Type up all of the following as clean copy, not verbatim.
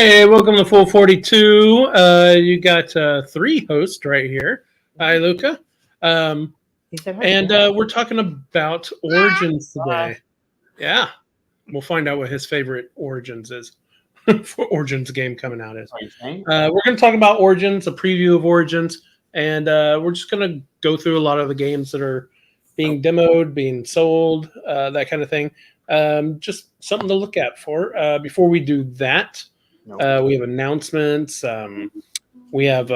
Hey, welcome to Full 42. You got three hosts right here. Hi, Luca. He said hi. And we're talking about Origins today. Yeah. We'll find out what his favorite Origins is for Origins game coming out is. What are you saying? We're going to talk about Origins, a preview of Origins, and we're just going to go through a lot of the games that are being demoed, being sold, that kind of thing. Just something to look at for. Before we do that, we have announcements. We have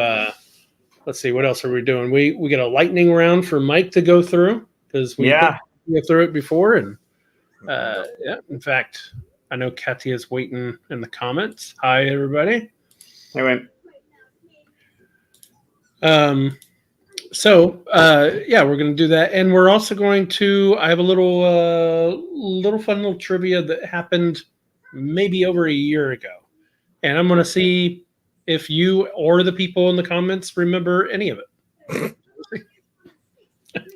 let's see, what else are we doing? We got a lightning round for Mike to go through because we went through it before, and yeah. In fact, I know Katya's waiting in the comments. Hi, everybody. Hey, wait. So yeah, we're going to do that, and we're also going to. I have a little fun little trivia that happened maybe over a year ago, and I'm going to see if you or the people in the comments remember any of it.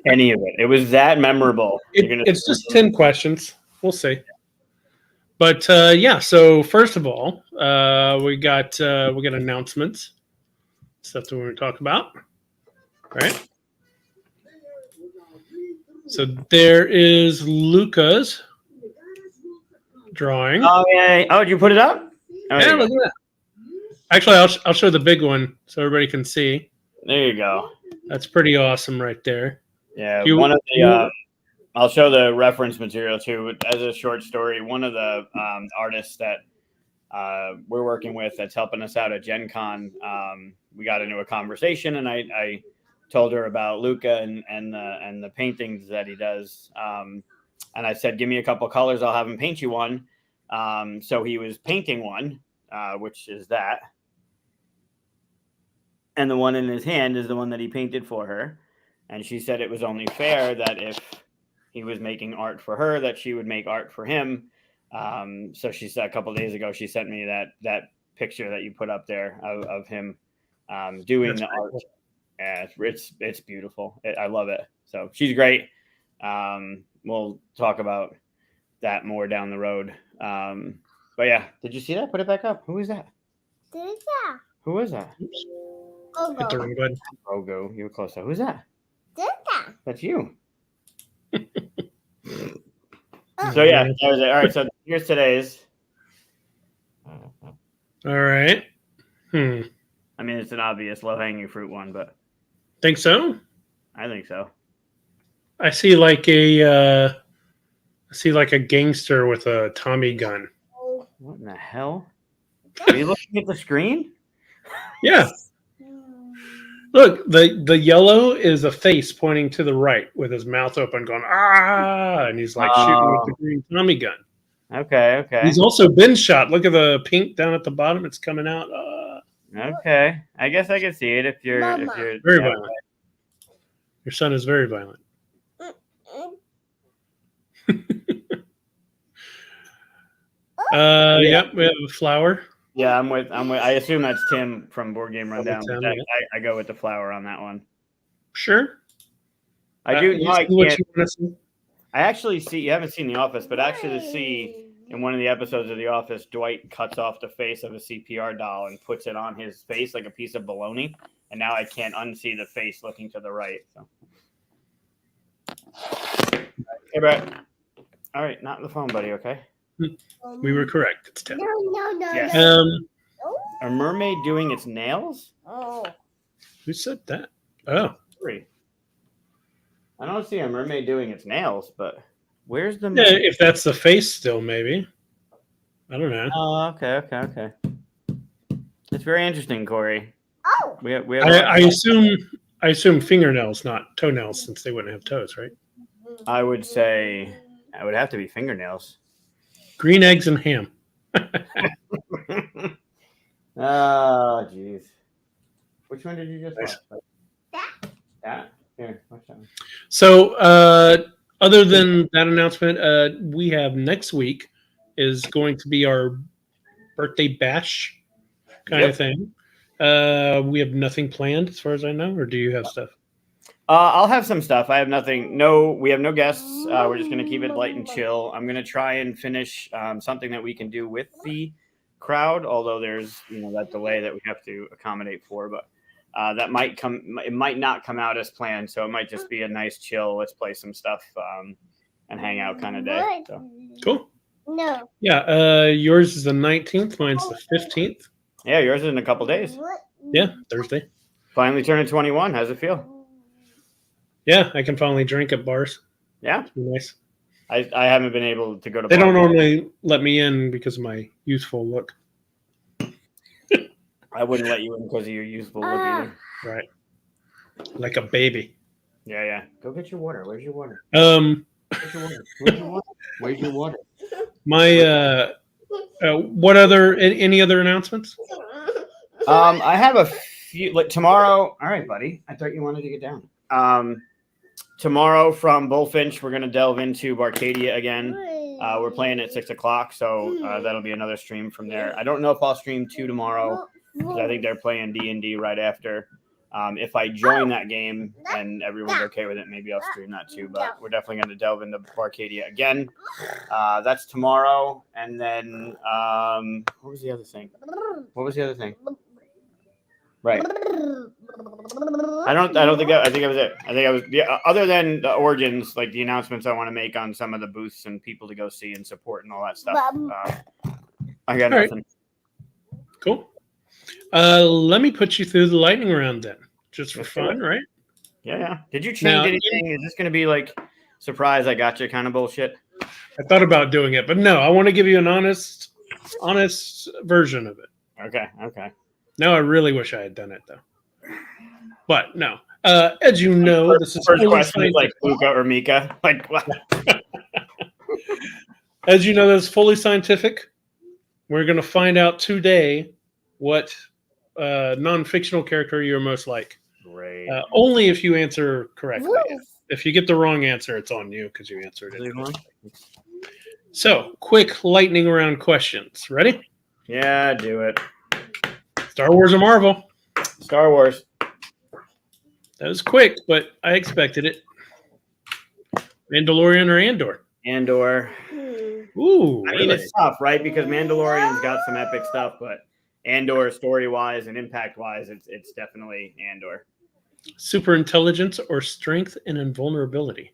Any of it? It was that memorable. It's just 10 questions. We'll see. But yeah. So first of all, we got announcements, stuff that we're going to talk about. Right. So there is Luca's drawing. Oh yeah. Oh, did you put it up? Oh, yeah, look at that. Actually, I'll show the big one so everybody can see. There you go. That's pretty awesome right there. Yeah, one of the. I'll show the reference material too. As a short story, one of the artists that we're working with that's helping us out at Gen Con, we got into a conversation, and I told her about Luca and the paintings that he does. And I said, give me a couple colors, I'll have him paint you one. So he was painting one, which is that. And the one in his hand is the one that he painted for her. And she said it was only fair that if he was making art for her, that she would make art for him. So she said a couple of days ago, she sent me that picture that you put up there of him doing That's the art. Cool. Yeah, it's beautiful. I love it. So she's great. We'll talk about that more down the road. But yeah, did you see that? Put it back up. Who is that? Who is that? Gogo. You were close to. Who's that? That's you. So yeah, that was it. All right, so here's today's. All right. I mean, it's an obvious low-hanging fruit one, but think so? I think so. I see like a gangster with a Tommy gun. What in the hell? Are you looking at the screen? Yeah. Look, the yellow is a face pointing to the right with his mouth open, going ah, and he's like shooting with the green Tommy gun. Okay. He's also been shot. Look at the pink down at the bottom; it's coming out. Okay, I guess I can see it if you're very violent. Your son is very violent. Yep, we have a flower. Yeah, I'm with. I assume that's Tim from Board Game Rundown. I go with the flower on that one. Sure. I do. No, I can't. I actually see. You haven't seen The Office, but actually to see in one of the episodes of The Office, Dwight cuts off the face of a CPR doll and puts it on his face like a piece of bologna, and now I can't unsee the face looking to the right. So. Hey, Brett. All right, not on the phone, buddy. Okay. We were correct. It's Tim. No. Yes. A mermaid doing its nails? Oh. Who said that? Oh. Sorry. I don't see a mermaid doing its nails, but where's the yeah, if that's the face still, maybe. I don't know. Oh, okay. It's very interesting, Corey. Oh. We have I assume fingernails, not toenails, since they wouldn't have toes, right? I would say it would have to be fingernails. Green eggs and ham. Oh, jeez. Which one did you just watch? That? Here, watch that one. So, other than that announcement, we have next week is going to be our birthday bash kind of thing. We have nothing planned as far as I know, or do you have stuff? I'll have some stuff. I have nothing. No, we have no guests. We're just going to keep it light and chill. I'm going to try and finish something that we can do with the crowd, although there's that delay that we have to accommodate for. But that might come. It might not come out as planned, so it might just be a nice chill. Let's play some stuff and hang out kind of day. So. Cool. No. Yeah. Yours is the 19th. Mine's the 15th. Yeah, yours is in a couple days. Yeah, Thursday. Finally turning 21. How's it feel? Yeah, I can finally drink at bars. Yeah, It's nice. I haven't been able to go to. They bars. don't normally let me in because of my youthful look. I wouldn't let you in because of your youthful look either. Right. Like a baby. Yeah. Go get your water. Where's your water? Where's your water? Where's your water? Where's your water? My what other any other announcements? I have a few. Like tomorrow. All right, buddy. I thought you wanted to get down. Tomorrow from Bullfinch, we're gonna delve into Barcadia again. We're playing at 6 o'clock, so that'll be another stream from there. I don't know if I'll stream 2 tomorrow because I think they're playing D&D right after. If I join that game and everyone's okay with it, maybe I'll stream that too. But we're definitely going to delve into Barcadia again. That's tomorrow. And then what was the other thing? Right. I think that was it. I think I was other than the origins, like the announcements I want to make on some of the booths and people to go see and support and all that stuff. I got nothing. Right. Cool. Let me put you through the lightning round then, just for fun, right? Yeah. Did you change anything? Is this going to be like surprise? I got you kind of bullshit. I thought about doing it, but no. I want to give you an honest version of it. Okay. No, I really wish I had done it though. But no. As you know, this is first question is like Luca or Mika. Like what? As you know, this is fully scientific. We're going to find out today what non-fictional character you're most like. Great. Only if you answer correctly. If you get the wrong answer, it's on you because you answered it. So, quick lightning round questions. Ready? Yeah, do it. Star Wars or Marvel? Star Wars. That was quick, but I expected it. Mandalorian or Andor? Andor. Ooh, I really? mean, it's tough, right? Because Mandalorian's got some epic stuff, but Andor, story-wise and impact-wise, it's definitely Andor. Super intelligence or strength and invulnerability?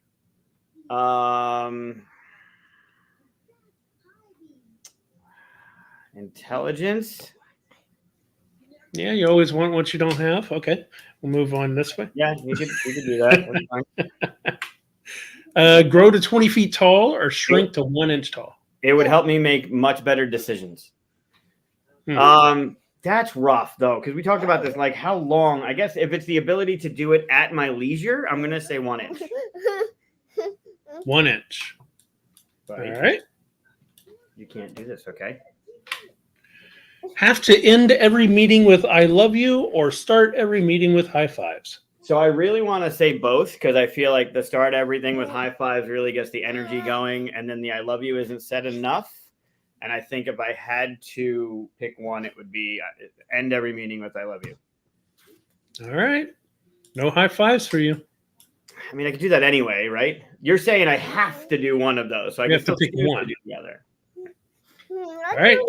Intelligence. Yeah, you always want what you don't have. Okay, we'll move on this way. Yeah, we could do that. That's fine. Grow to 20 feet tall or shrink to 1 inch tall? It would help me make much better decisions. That's rough though, because we talked about this. Like, how long? I guess if it's the ability to do it at my leisure, I'm gonna say 1 inch. 1 inch. Buddy, all right. You can't do this, okay? Have to end every meeting with "I love you" or start every meeting with high fives? So I really want to say both because I feel like the start everything with high fives really gets the energy going, and then the "I love you" isn't said enough. And I think if I had to pick one, it would be end every meeting with "I love you." All right. No high fives for you. I mean, I could do that anyway, right? You're saying I have to do one of those, so I can have to pick one. do the other. All right.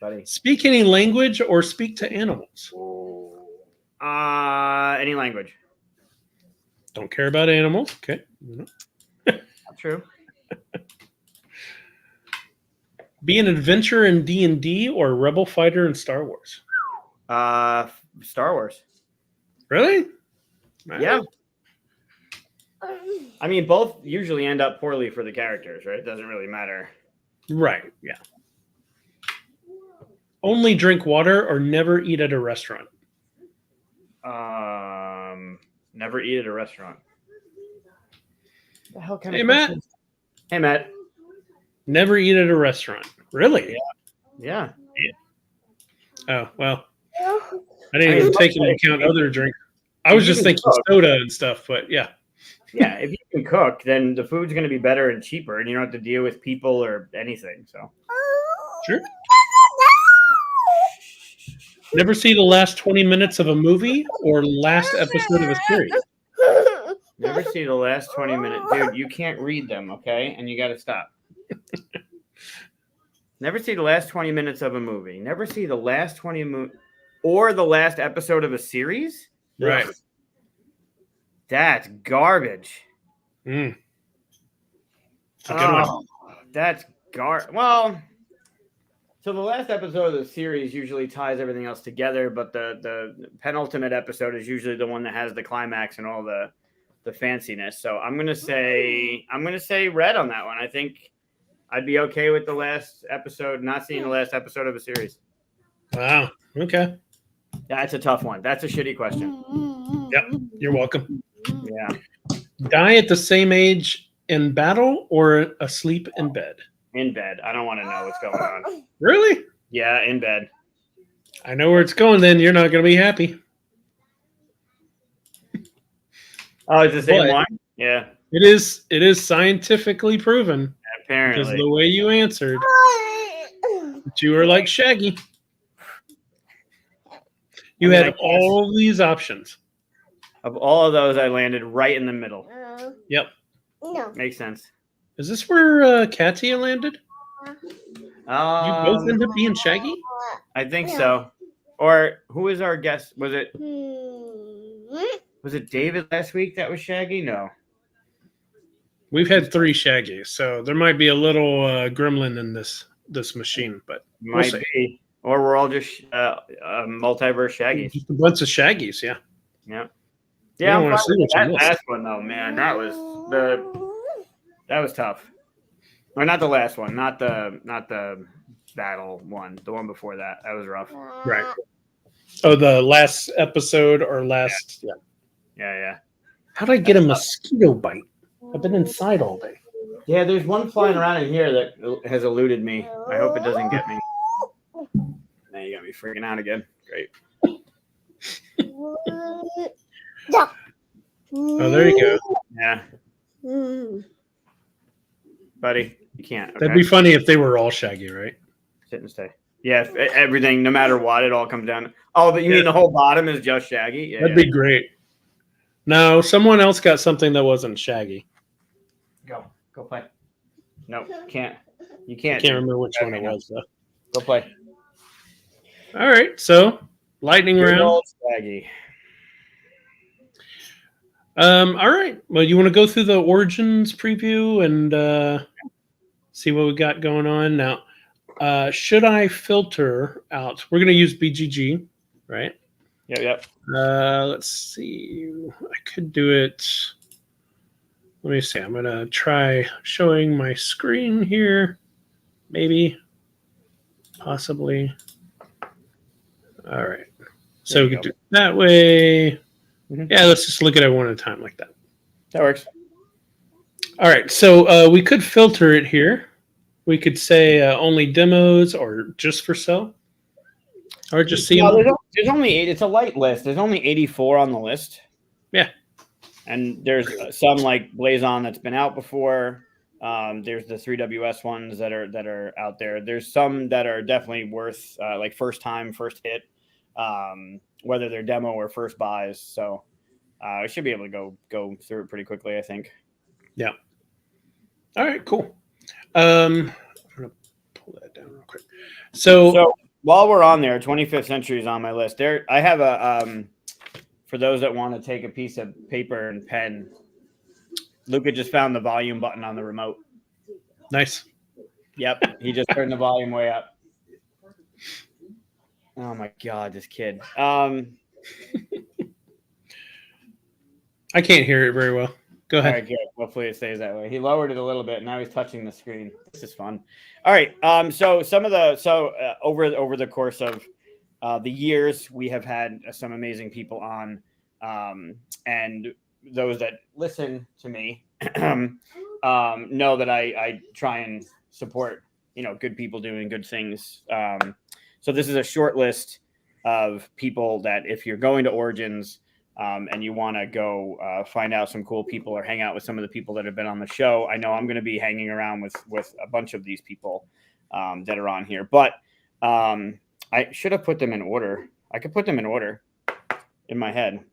Buddy. Speak any language or speak to animals? Any language. Don't care about animals. Okay. Not true. Be an adventurer in D&D or a rebel fighter in Star Wars? Star Wars. Really? Yeah. I mean, both usually end up poorly for the characters, right? It doesn't really matter. Right. Yeah. Only drink water or never eat at a restaurant? Never eat at a restaurant. The hell kind Hey, of Matt. questions? Hey, Matt. Never eat at a restaurant. Really? Yeah. Oh, well. I didn't even take into account other drinks. I was just thinking soda and stuff, but yeah. Yeah, if you can cook, then the food's going to be better and cheaper, and you don't have to deal with people or anything. So. Sure. Never see the last 20 minutes of a movie or last episode of a series? Never see the last 20 minutes. Dude, you can't read them, okay? And you got to stop. Never see the last 20 minutes of a movie. Never see the last 20 or the last episode of a series. Right. Ugh. That's garbage. Mm. It's a good one. That's Well, so the last episode of the series usually ties everything else together, but the penultimate episode is usually the one that has the climax and all the fanciness. So I'm gonna say red on that one. I think I'd be okay with the last episode, not seeing the last episode of a series. Wow. Okay. That's a tough one. That's a shitty question. Yep. You're welcome. Yeah. Die at the same age in battle or asleep in bed? In bed. I don't want to know what's going on. Really? Yeah, in bed. I know where it's going then. You're not going to be happy. Oh, it's the same But one? Yeah. It is scientifically proven because Apparently. the way you answered that you were like Shaggy. You I mean, I had guess. all these options. Of all of those, I landed right in the middle. Yep. No. Makes sense. Is this where Katia landed? You both Um, end up being Shaggy? I think so. Or who was our guest? Was it David last week that was Shaggy? No. We've had 3 Shaggies, so there might be a little gremlin in this machine, but we'll Might see. be. Or we're all just multiverse Shaggies. Just a bunch of Shaggies, yeah. Yeah. You Yeah, don't I'm wanna fine see with what you that missed. last one though, man. That was tough. Or not the last one, not the battle one. The one before that. That was rough. Right. Oh, the last episode or last. Yeah. Yeah. How did I get a mosquito bite? I've been inside all day. Yeah, there's one flying around in here that has eluded me. I hope it doesn't get me. Now you got me freaking out again. Great. Oh, there you go. Yeah, buddy, you can't. Okay? That'd be funny if they were all Shaggy, right? Sit and stay. Yeah, if everything, no matter what, it all comes down. Oh, but you mean the whole bottom is just Shaggy? Yeah, That'd be great. No, someone else got something that wasn't Shaggy. Go play. No, can't. You I can't. can't remember which one it was, though. Go play. All right, so lightning Good round. old Shaggy. All right. Well, you want to go through the Origins preview and see what we got going on now? Should I filter out? We're going to use BGG, right? Yep. Let's see. I could do it. Let me see. I'm going to try showing my screen here. Maybe. Possibly. All right. So There we you could do it that way. Mhm. Yeah, let's just look at it one at a time like that. That works. All right. So we could filter it here. We could say only demos or just for sale. Or just see No, them. there's only 8. It's a light list. There's only 84 on the list. Yeah. And there's some like Blazon that's been out before. There's the 3WS ones that are out there. There's some that are definitely worth like first time, first hit, whether they're demo or first buys. So I should be able to go through it pretty quickly, I think. Yeah. All right, cool. I'm going to pull that down real quick. So While we're on there, 25th Century is on my list. There, I have a for those that want to take a piece of paper and pen. Luca just found the volume button on the remote. nice. Yep, he just turned the volume way up. Oh my god, this kid. I can't hear it very well. Go All ahead. right, good. Hopefully it stays that way. He lowered it a little bit. Now he's touching the screen. This is fun. All right. So some of the over the course of the years, we have had some amazing people on, and those that listen to me know that I try and support good people doing good things. So this is a short list of people that if you're going to Origins. And you want to go find out some cool people or hang out with some of the people that have been on the show. I know I'm going to be hanging around with a bunch of these people that are on here, but I should have put them in order. I could put them in order in my head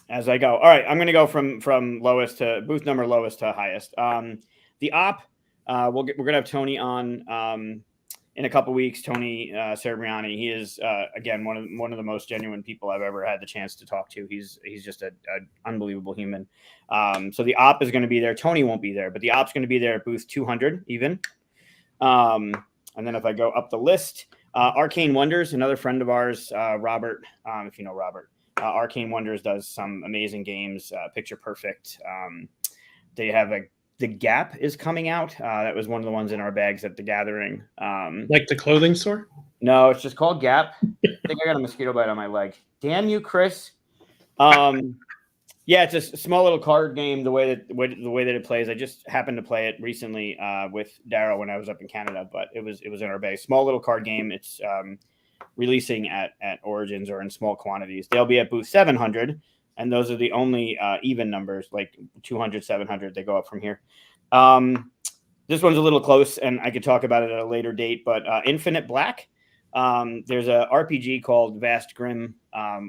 as I go. All right, I'm going to go from lowest to booth number lowest to highest. The op, we're going to have Tony on in a couple weeks, Tony Cerebriani. He is again one of the most genuine people I've ever had the chance to talk to. He's just an unbelievable human. So the op is going to be there. Tony won't be there, but the op's going to be there at booth 200 even. And then if I go up the list, Arcane Wonders, another friend of ours, Robert, if you know Robert, Arcane Wonders does some amazing games, picture perfect. They have The Gap is coming out. That was one of the ones in our bags at the gathering. Like the clothing store? No, it's just called Gap. I think I got a mosquito bite on my leg. Damn you, Chris. Yeah, it's a small little card game. The way that it plays, I just happened to play it recently with Darrow when I was up in Canada, but it was in our bag. Small little card game. It's releasing at Origins or in small quantities. They'll be at booth 700. And those are the only even numbers, like 200, 700. They go up from here. This one's a little close, and I could talk about it at a later date. But Infinite Black, there's a RPG called Vast Grim,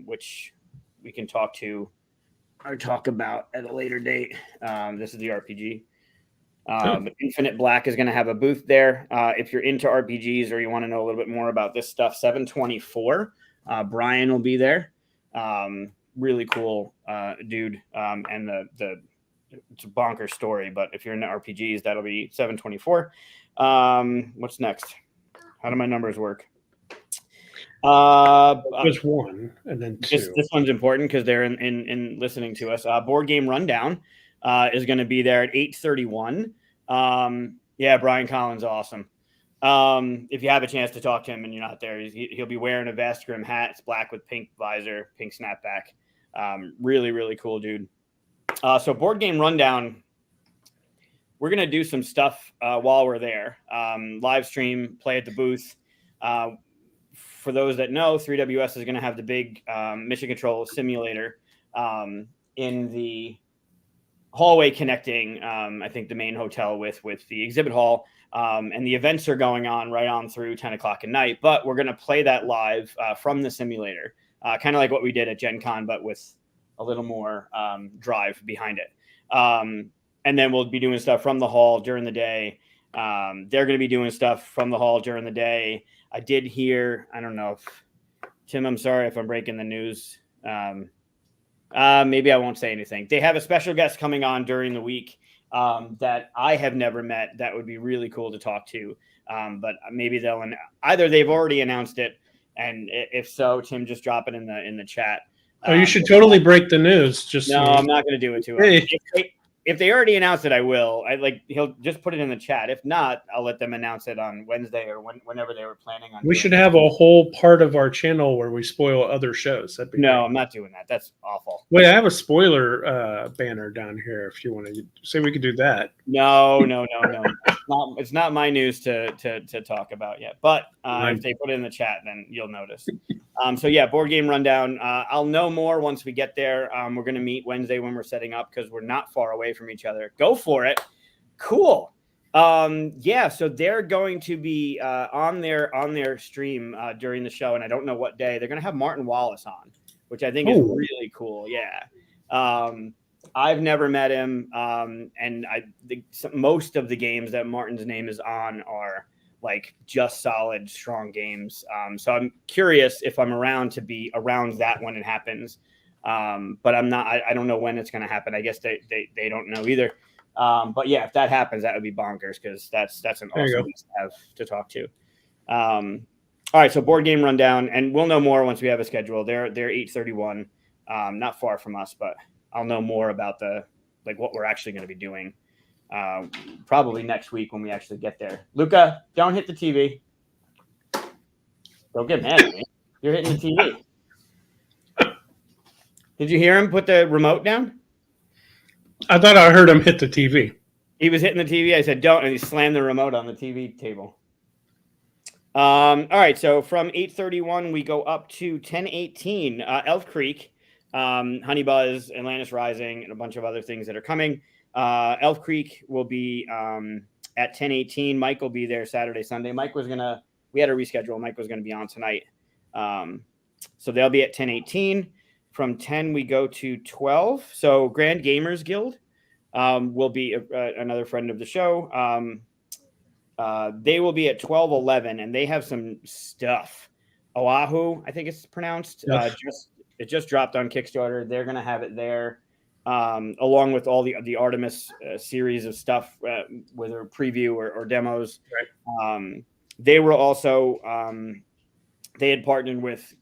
which we can talk about at a later date. This is the RPG. Infinite Black is going to have a booth there. If you're into RPGs or you want to know a little bit more about this stuff, 724. Brian will be there. Really cool dude, and it's a bonkers story, but if you're into RPGs, that'll be 724. What's next? How do my numbers work? Just one and then two. This one's important because they're in listening to us. Board Game Rundown is going to be there at 8:31. Yeah, Brian Collins, awesome. If you have a chance to talk to him and you're not there, he'll be wearing a Vast Grim hat. It's black with pink visor, pink snapback. Really, really cool dude. So Board Game Rundown, we're going to do some stuff while we're there. Live stream, play at the booth. For those that know, 3WS is going to have the big mission control simulator in the hallway connecting, I think, the main hotel with the exhibit hall. And the events are going on right on through 10 o'clock at night. But we're going to play that live from the simulator. Kind of like what we did at Gen Con, but with a little more drive behind it. And then we'll be doing stuff from the hall during the day. They're going to be doing stuff from the hall during the day. I did hear, I don't know if, Tim, I'm sorry if I'm breaking the news. Maybe I won't say anything. They have a special guest coming on during the week that I have never met. That would be really cool to talk to. But maybe either they've already announced it, and if so, Tim, just drop it in the chat. Oh, you should totally break the news. Just no, I'm not going to do it to him. If they already announced it, I will. He'll just put it in the chat. If not, I'll let them announce it on Wednesday or whenever they were planning on. We should have a whole part of our channel where we spoil other shows. No, great. I'm not doing that. That's awful. Wait, I have a spoiler banner down here. If you want to say, we could do that. No. It's not my news to talk about yet. But if they put it in the chat, then you'll notice. So yeah, Board Game Rundown. I'll know more once we get there. We're going to meet Wednesday when we're setting up because we're not far away from each other. Go for it. Cool. Yeah, so they're going to be on their stream during the show, and I don't know what day. They're going to have Martin Wallace on, which I think is really cool. Yeah. I've never met him, and most of the games that Martin's name is on are like just solid, strong games. So I'm curious if I'm around to be around that when it happens. But I'm not. I don't know when it's going to happen. I guess they don't know either. But yeah, if that happens, that would be bonkers because that's an awesome piece to have to talk to. All right, so Board Game Rundown, and we'll know more once we have a schedule. They're 8:31, not far from us, but I'll know more about what we're actually going to be doing probably next week when we actually get there. Luca, don't hit the TV. Don't get mad at me. You're hitting the TV. Did you hear him put the remote down? I thought I heard him hit the TV. He was hitting the TV. I said, don't, and he slammed the remote on the TV table. All right, so from 8:31, we go up to 10:18. Elf Creek, Honey Buzz, Atlantis Rising, and a bunch of other things that are coming. Elf Creek will be at 10:18. Mike will be there Saturday, Sunday. We had to reschedule. Mike was going to be on tonight. So they'll be at 10:18. From 10, we go to 12. So Grand Gamers Guild will be another friend of the show. They will be at 12/11, and they have some stuff. Oahu, I think it's pronounced. Yes. It just dropped on Kickstarter. They're going to have it there, along with all the Artemis series of stuff, whether preview or demos. Right. They were also they had partnered with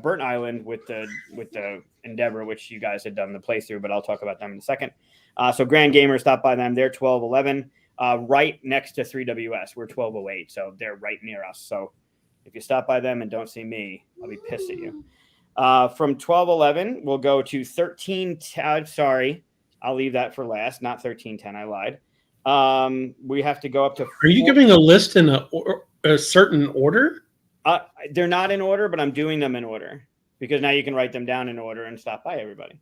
Burnt Island with the Endeavor, which you guys had done the playthrough, but I'll talk about them in a second. So Grand Gamer, stop by them. They're 12/11, right next to 3WS. We're 12/08, so they're right near us. So if you stop by them and don't see me, I'll be pissed at you. From 12/11, we'll go to 13. Sorry, I'll leave that for last. Not 13/10. I lied. We have to go up to. Are you giving a list in a certain order? They're not in order, but I'm doing them in order because now you can write them down in order and stop by everybody.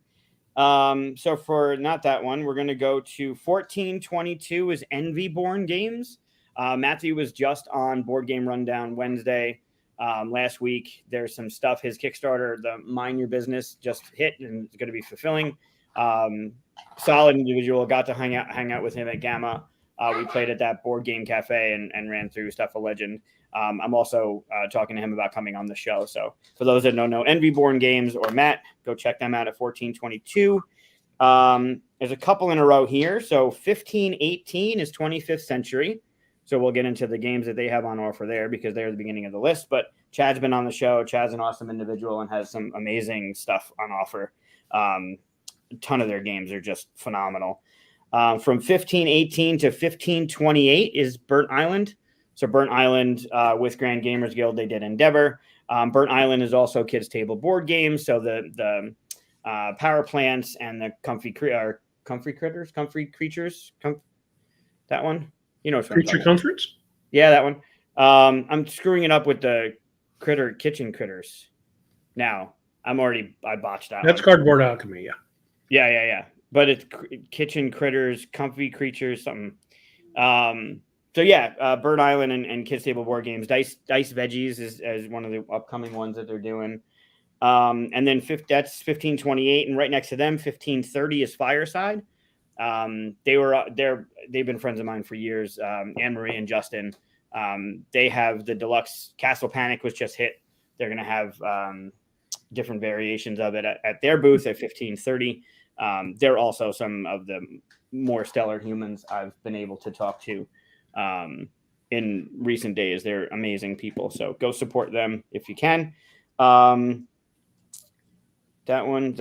So for not that one, we're going to go to 14/22 is Envyborn Games. Matthew was just on Board Game Rundown Wednesday last week. There's some stuff. His Kickstarter, the Mind Your Business, just hit and it's going to be fulfilling. Solid individual. Got to hang out with him at Gamma. We played at that board game cafe and ran through Stuff of Legend. I'm also talking to him about coming on the show. So for those that don't know Envyborn Games or Matt, go check them out at 14/22. There's a couple in a row here. So 15/18 is 25th Century. So we'll get into the games that they have on offer there because they're the beginning of the list. But Chad's been on the show. Chad's an awesome individual and has some amazing stuff on offer. A ton of their games are just phenomenal. From 15/18 to 15/28 is Burnt Island. So Burnt Island with Grand Gamers Guild, they did Endeavor. Burnt Island is also kids' table board games. So the Power Plants and the Comfy Creatures, that one. You know, Creature Comforts? Yeah, that one. I'm screwing it up with the Kitchen Critters. Now I botched that. That's Cardboard Alchemy, yeah. Yeah. But it's Kitchen Critters, Comfy Creatures, something. So yeah, Bird Island and Kids Table Board Games. Dice Veggies is one of the upcoming ones that they're doing. And then that's 15/28, and right next to them, 15/30 is Fireside. They've been friends of mine for years. Anne Marie and Justin. They have the deluxe Castle Panic was just hit. They're gonna have different variations of it at their booth at 15/30. They're also some of the more stellar humans I've been able to talk to in recent days. They're amazing people. So go support them if you can. That one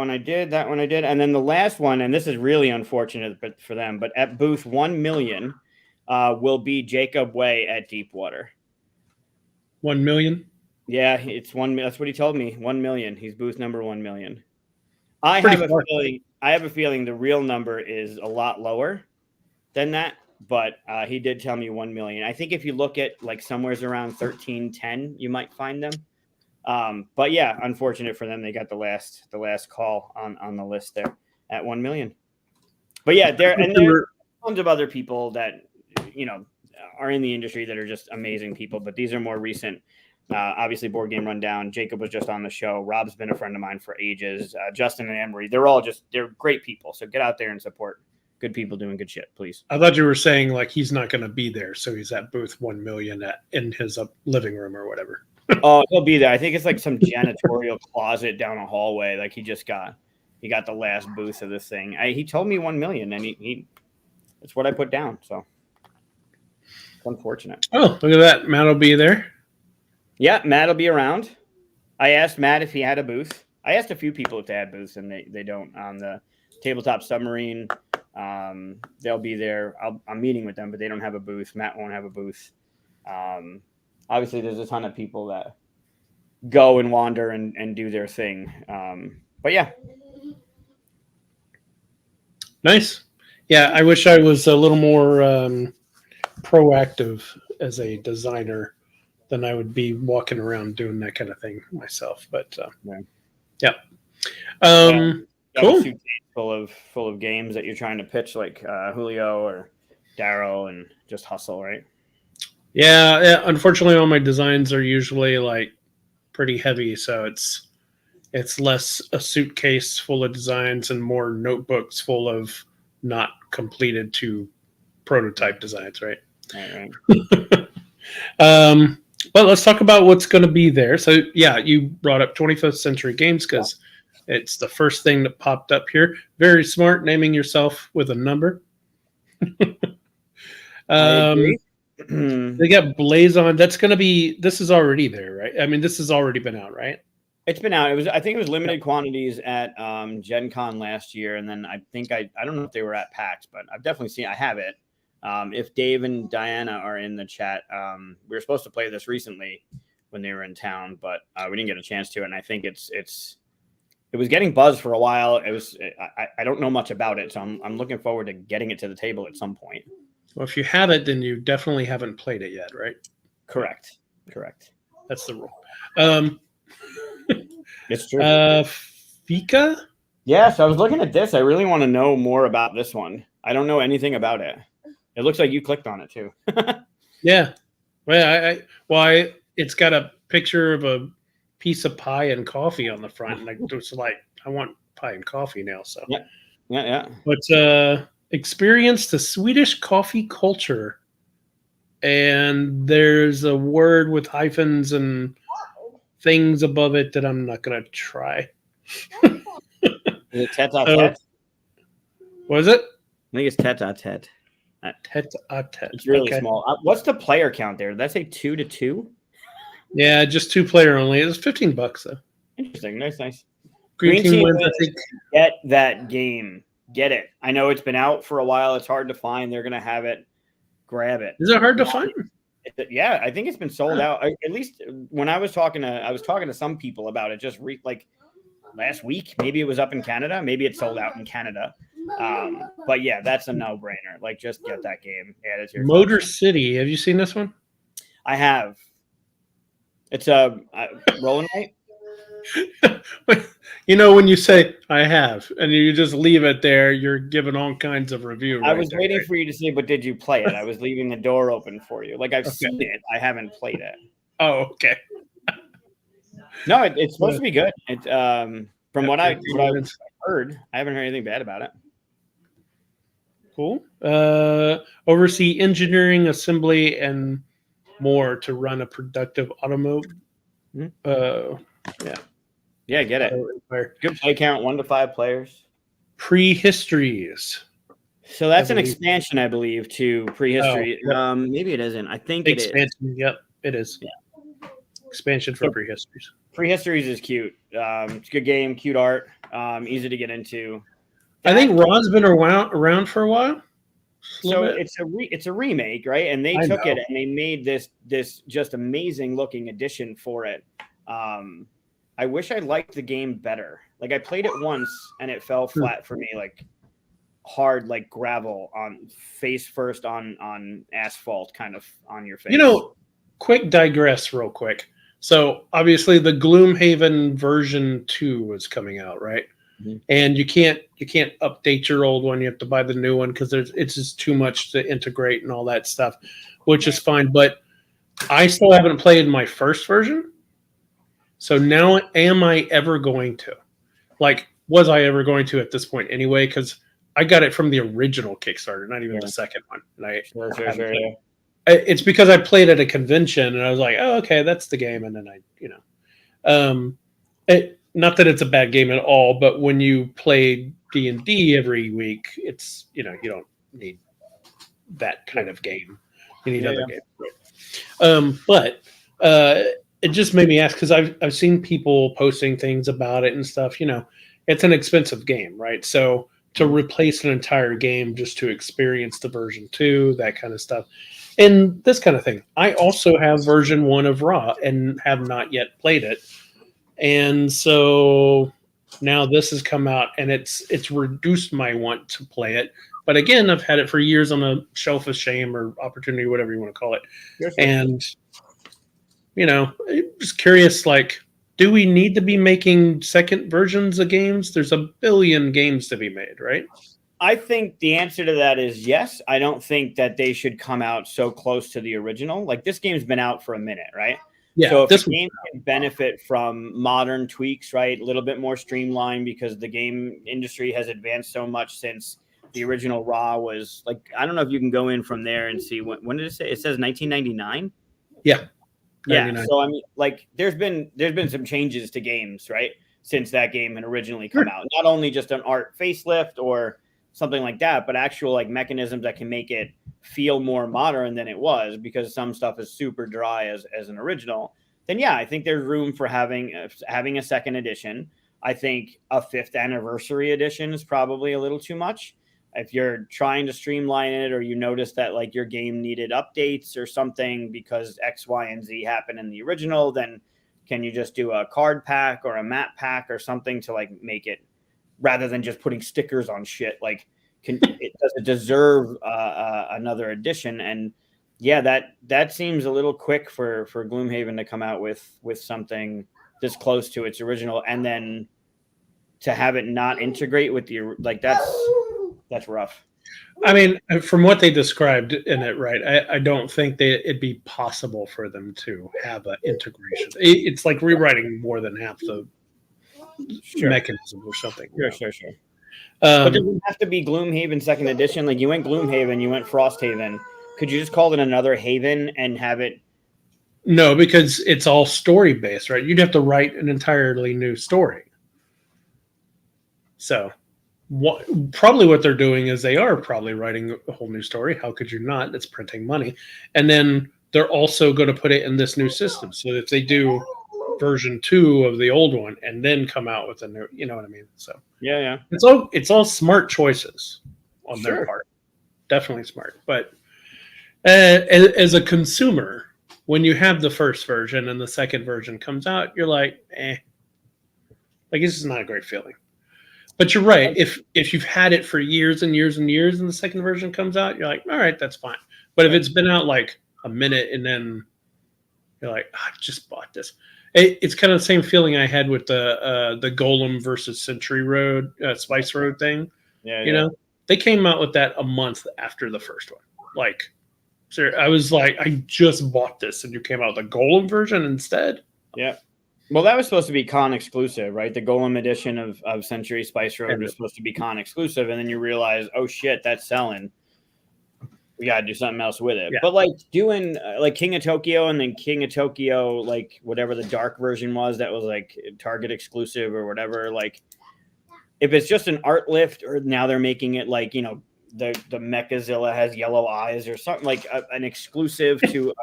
I did. And then the last one, and this is really unfortunate for them, but at booth 1 million will be Jacob Way at Deepwater. 1 million? Yeah, it's 1 million. That's what he told me. 1 million. He's booth number 1 million. I have a feeling the real number is a lot lower than that, but he did tell me 1 million. I think if you look at like somewhere's around 1310, you might find them. But yeah, unfortunate for them. They got the last call on the list there at 1 million. But yeah, there are tons of other people that, are in the industry that are just amazing people, but these are more recent. Obviously Board Game Rundown. Jacob was just on the show. Rob's been a friend of mine for ages. Justin and Emery, they're great people. So get out there and support good people doing good shit, please. I thought you were saying like he's not going to be there, so he's at booth 1 million in his living room or whatever. Oh, he'll be there. I think it's like some janitorial closet down a hallway. Like he got the last booth of this thing. He told me 1 million, and he it's what I put down. So it's unfortunate. Oh, look at that. Matt will be there. Yeah, Matt will be around. I asked Matt if he had a booth. I asked a few people if they had booths, and they don't. On the Tabletop Submarine, they'll be there. I'm meeting with them, but they don't have a booth. Matt won't have a booth. Obviously, there's a ton of people that go and wander and do their thing. But yeah. Nice. Yeah, I wish I was a little more proactive as a designer than I would be walking around doing that kind of thing myself. But yeah. Cool. Full of games that you're trying to pitch, like Julio or Darrow, and just hustle, right? Yeah. Unfortunately, all my designs are usually like pretty heavy, so it's less a suitcase full of designs and more notebooks full of not completed to prototype designs, right? Right. But let's talk about what's going to be there. So, yeah, you brought up 25th Century Games because it's the first thing that popped up here. Very smart, naming yourself with a number. I agree. They got Blazon. That's going to be. This is already there, right? I mean, this has already been out, right? It's been out. I think it was limited quantities at Gen Con last year, and then I think I don't know if they were at PAX, but I've definitely seen. I have it. If Dave and Diana are in the chat, we were supposed to play this recently when they were in town, but we didn't get a chance to. And I think it was getting buzz for a while. I don't know much about it, so I'm looking forward to getting it to the table at some point. Well, if you have it, then you definitely haven't played it yet, right? Correct. That's the rule. It's true. Fika? Yeah, so I was looking at this. I really want to know more about this one. I don't know anything about it. It looks like you clicked on it too. Yeah. Well, it's got a picture of a piece of pie and coffee on the front, and I was like, I want pie and coffee now. So yeah. But experience the Swedish coffee culture, and there's a word with hyphens and things above it that I'm not gonna try. Is it tete-a-tete? What is it? I think it's tete-a-tete. Tete-a-tete. It's really small. What's the player count there? Did that say 2-2? Yeah, just 2 player only. It was $15 though. Interesting. Nice. Green team wins, I think. Get that game. Get it. I know it's been out for a while. It's hard to find. They're gonna have it. Grab it. Is it hard to find? Yeah, I think it's been sold out. At least when I was talking to some people about it just like last week. Maybe it was up in Canada. Maybe it's sold out in Canada. But yeah, that's a no-brainer. Like, just get that game. Add it to your Motor City. Have you seen this one? I have. It's a Roll and Write. You know, when you say I have, and you just leave it there, you're giving all kinds of review. I was waiting for you to say, but did you play it? I was leaving the door open for you. Like, I've seen it. I haven't played it. Oh, okay. No, it's supposed to be good. It, from what I've heard, I haven't heard anything bad about it. Cool. Oversee engineering, assembly, and more to run a productive automobile. Yeah, get it. Good play count, 1 to 5 players. Prehistories. So that's an expansion, I believe, to Prehistory. Oh, yep. Maybe it isn't. I think expansion. It is. Yep, it is. Yeah. Expansion for Prehistories. Prehistories is cute. It's a good game, cute art, easy to get into. I think Rod's been around for a while. So it's a remake, right? And they took it and they made this just amazing looking addition for it. I wish I liked the game better. Like, I played it once and it fell flat for me, like hard, like gravel on face first on asphalt, kind of on your face. You know, quick digress real quick. So obviously the Gloomhaven version 2 was coming out, right? Mm-hmm. And you can't update your old one. You have to buy the new one because it's just too much to integrate and all that stuff, which is fine. But I still haven't played my first version. So now, am I ever going to? Like, was I ever going to at this point anyway? Because I got it from the original Kickstarter, not even the second one. And sure. It's because I played at a convention and I was like, oh, okay, that's the game. And then not that it's a bad game at all, but when you play D&D every week, it's, you don't need that kind of game. You need other games. But it just made me ask, because I've seen people posting things about it and stuff. It's an expensive game, right? So to replace an entire game just to experience the version 2, that kind of stuff, and this kind of thing. I also have version 1 of Raw and have not yet played it, and so now this has come out and it's reduced my want to play it. But again, I've had it for years on a shelf of shame or opportunity, whatever you want to call it, and. I'm just curious, like, do we need to be making second versions of games? There's a billion games to be made, right? I think the answer to that is yes. I don't think that they should come out so close to the original. Like, this game's been out for a minute, right? Yeah. So if the game can benefit from modern tweaks, right, a little bit more streamlined, because the game industry has advanced so much since the original Ra was like, I don't know if you can go in from there and see when did it say? It says 1999. Yeah. Yeah. 99. So I mean, like, there's been some changes to games, right, since that game had originally come out. Not only just an art facelift or something like that, but actual like mechanisms that can make it feel more modern than it was, because some stuff is super dry as an original. Then yeah, I think there's room for having a second edition. I think a 5th anniversary edition is probably a little too much. If you're trying to streamline it, or you notice that like your game needed updates or something because X, Y, and Z happened in the original, then can you just do a card pack or a map pack or something to like make it, rather than just putting stickers on shit? Like, does it deserve another edition? And yeah, that seems a little quick for Gloomhaven to come out with something this close to its original, and then to have it not integrate with the, like, that's rough. I mean, from what they described in it, right, I don't think it'd be possible for them to have an integration. It's like rewriting more than half the mechanism or something. Sure. But does it have to be Gloomhaven 2nd edition? Like, you went Gloomhaven, you went Frosthaven. Could you just call it another Haven and have it? No, because it's all story based, right? You'd have to write an entirely new story. So probably what they're doing is they are probably writing a whole new story. How could you not? It's printing money. And then they're also going to put it in this new system. So if they do version 2 of the old one and then come out with a new, you know what I mean? So yeah. It's all smart choices on their part. Definitely smart. But as a consumer, when you have the first version and the second version comes out, you're like, like, this is not a great feeling. But you're right. If you've had it for years and years and years and the second version comes out, you're like, all right, that's fine. But if it's been out like a minute and then you're like, I just bought this. It's kind of the same feeling I had with the Golem versus Century Road, Spice Road thing. Yeah. You know, they came out with that a month after the first one. Like, I was like, I just bought this and you came out with a Golem version instead. Yeah. Well, that was supposed to be con exclusive, right? The Golem edition of Century Spice Road was supposed to be con exclusive, and then you realize, oh shit, that's selling. We got to do something else with it. Yeah. But like doing like King of Tokyo, and then King of Tokyo, like whatever the dark version was, that was like Target exclusive or whatever. Like, if it's just an art lift, or now they're making it like, you know, the Mechazilla has yellow eyes or something, like an exclusive to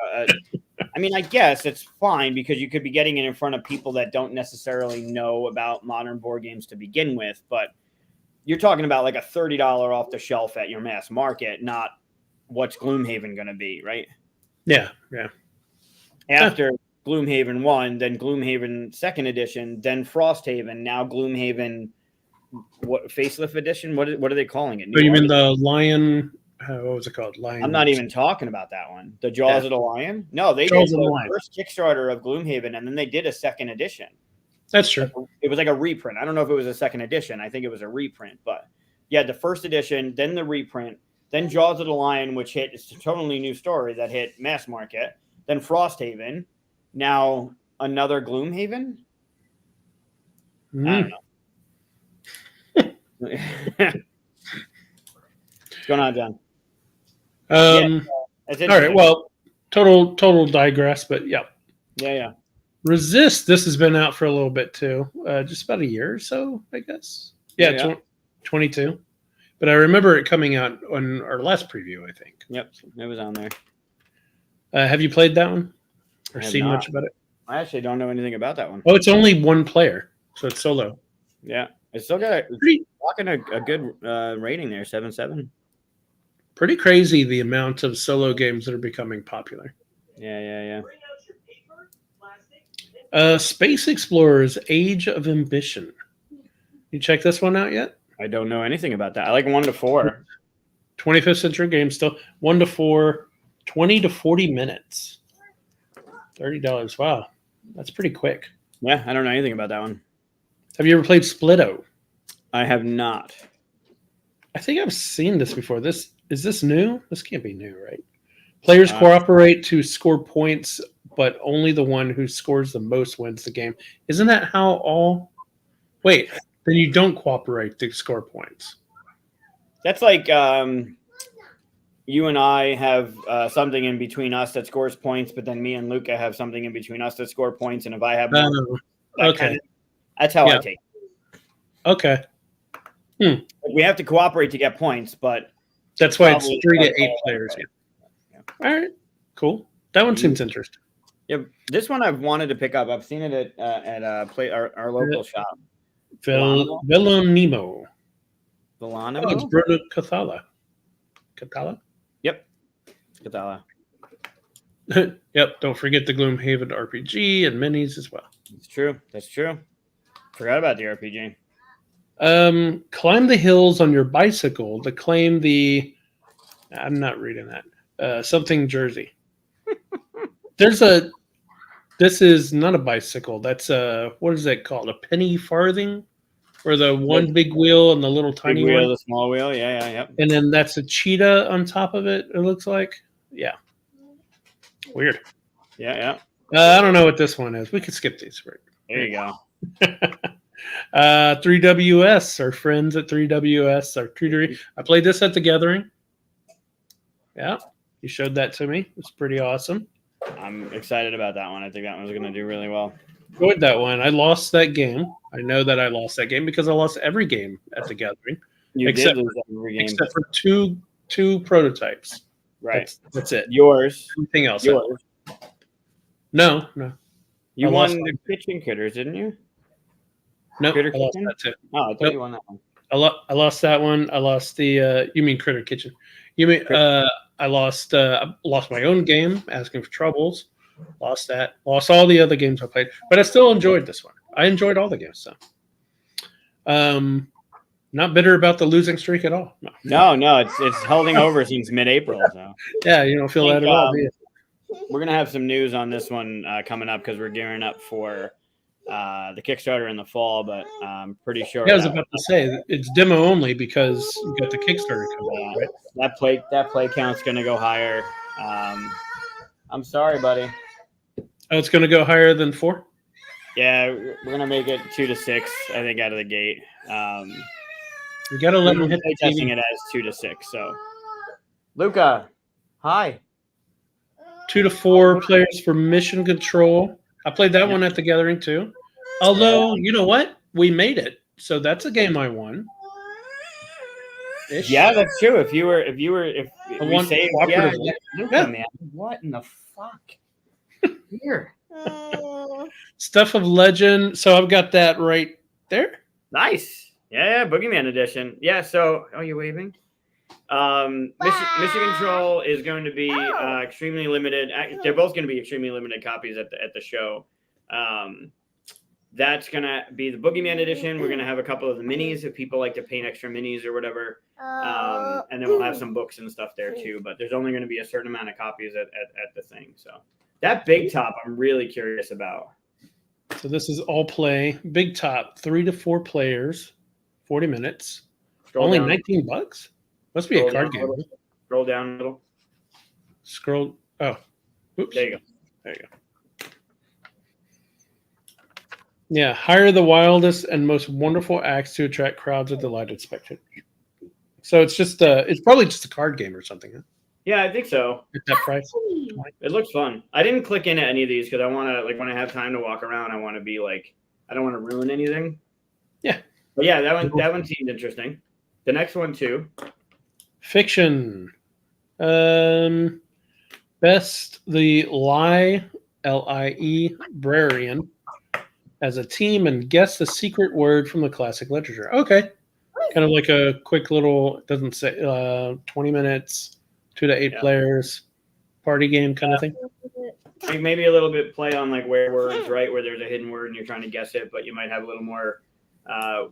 I mean, I guess it's fine, because you could be getting it in front of people that don't necessarily know about modern board games to begin with. But you're talking about like a $30 off the shelf at your mass market, not what's Gloomhaven going to be, right? Yeah. After Gloomhaven 1, then Gloomhaven 2nd edition, then Frosthaven, now Gloomhaven, what, facelift edition? What are they calling it? Oh, you mean the Lion? What was it called? Lion. I'm not even talking about that one. The Jaws of the Lion? No, they Jaws did the first Kickstarter of Gloomhaven, and then they did a 2nd edition. That's true. It was like a reprint. I don't know if it was a 2nd edition. I think it was a reprint. But yeah, the first edition, then the reprint, then Jaws of the Lion, which hit, it's a totally new story that hit mass market, then Frosthaven, now another Gloomhaven? I don't know. What's going on, John? All right. Well, total digress, but yeah. Yeah. Resist. This has been out for a little bit too, just about a year or so, I guess. Yeah. 22. But I remember it coming out on our last preview, I think. Yep, it was on there. Have you played that one or seen much about it? I actually don't know anything about that one. Oh, it's only one player, so it's solo. Yeah, it's still got a good rating there, 7.7. Pretty crazy the amount of solo games that are becoming popular. Yeah. Space Explorers: Age of Ambition. You check this one out yet? I don't know anything about that. I like 1 to 4. 25th century game still. 1 to 4, 20 to 40 minutes. $30. Wow. That's pretty quick. Yeah, I don't know anything about that one. Have you ever played Splitto? I have not. I think I've seen this before. Is this new? This can't be new, right? Players cooperate to score points, but only the one who scores the most wins the game. Isn't that how all... Wait, then you don't cooperate to score points. That's like you and I have something in between us that scores points, but then me and Luca have something in between us that score points. And if I have more, Okay. That's how Yeah. I take it. Okay. We have to cooperate to get points, but That's why it's probably 3 to that's 8 all players. right. Yeah. All right. Cool. That one seems interesting. Yeah, this one I've wanted to pick up. I've seen it at our local shop. Villanimo. Villanimo? Oh, it's Bruno Cathala. Cathala? Yep. Cathala. Yep. Don't forget the Gloomhaven RPG and minis as well. It's true. That's true. Forgot about the RPG. Climb the hills on your bicycle to claim the. I'm not reading that. Something Jersey. This is not a bicycle. That's what is that called? A penny farthing, or the one big wheel and the little tiny Big wheel, one. the small wheel. Yeah, yep. And then that's a cheetah on top of it. It looks like. Yeah. Weird. Yeah. I don't know what this one is. We could skip these. Right? There you go. 3WS, our friends at 3WS, our tutoring. I played this at the Gathering. Yeah, you showed that to me. It's pretty awesome. I'm excited about that one. I think that one's going to do really well. Enjoyed that one. I lost that game. I know that I lost that game because I lost every game at the Gathering. You did lose every game. Except for two prototypes. Right. That's it. Yours. Everything else. Yours. No. You won the Kitchen Critters, didn't you? No, Critter I lost Kitchen? that too. Oh, I thought you won that one. I lost that one. I lost the. You mean Critter Kitchen? You mean I lost my own game, Asking for Troubles. Lost that. Lost all the other games I played, but I still enjoyed this one. I enjoyed all the games. So, not bitter about the losing streak at all. No, it's holding over since mid-April. So yeah, you don't feel that at all. We're gonna have some news on this one coming up because we're gearing up for the Kickstarter in the fall. But I'm pretty sure. Yeah, I was about to say it's demo only because you got the Kickstarter coming out, right? That play count's gonna go higher. I'm sorry, buddy. Oh, it's gonna go higher than 4? Yeah, we're gonna make it 2 to 6. I think out of the gate. You gotta let them hit the testing it as 2 to 6. So, Luca, hi. 2 to 4 players for Mission Control. I played that one at the Gathering too. Although, you know what? We made it, so that's a game I won. Yeah, that's true. If we saved, Luca, man, what in the fuck? Here. Stuff of Legend. So I've got that right there. Nice. Yeah, Boogeyman edition. Yeah. So, you waving? Mission Control is going to be extremely limited. They're both going to be extremely limited copies at the show. That's going to be the Boogeyman edition. We're going to have a couple of the minis if people like to paint extra minis or whatever. And then we'll have some books and stuff there too. But there's only going to be a certain amount of copies at the thing. So that big top, I'm really curious about. So this is all play. Big top, 3 to 4 players, 40 minutes. Only $19? Must be a card game. Scroll down a little. Scroll. Oh. Oops. There you go. There you go. Yeah, hire the wildest and most wonderful acts to attract crowds of delighted spectators. So it's just it's probably just a card game or something. Huh? Yeah, I think so. At that price. It looks fun. I didn't click into any of these because I want to, like, when I have time to walk around, I want to be like, I don't want to ruin anything. Yeah. But yeah, that one seemed interesting. The next one too. Fiction. Best the Lie, L-I-E, Brarian as a team and guess the secret word from the classic literature. Okay. Kind of like a quick little, it doesn't say 20 minutes, 2 to 8 players, party game kind of thing. Like maybe a little bit play on like where words, right? Where there's a hidden word and you're trying to guess it, but you might have a little more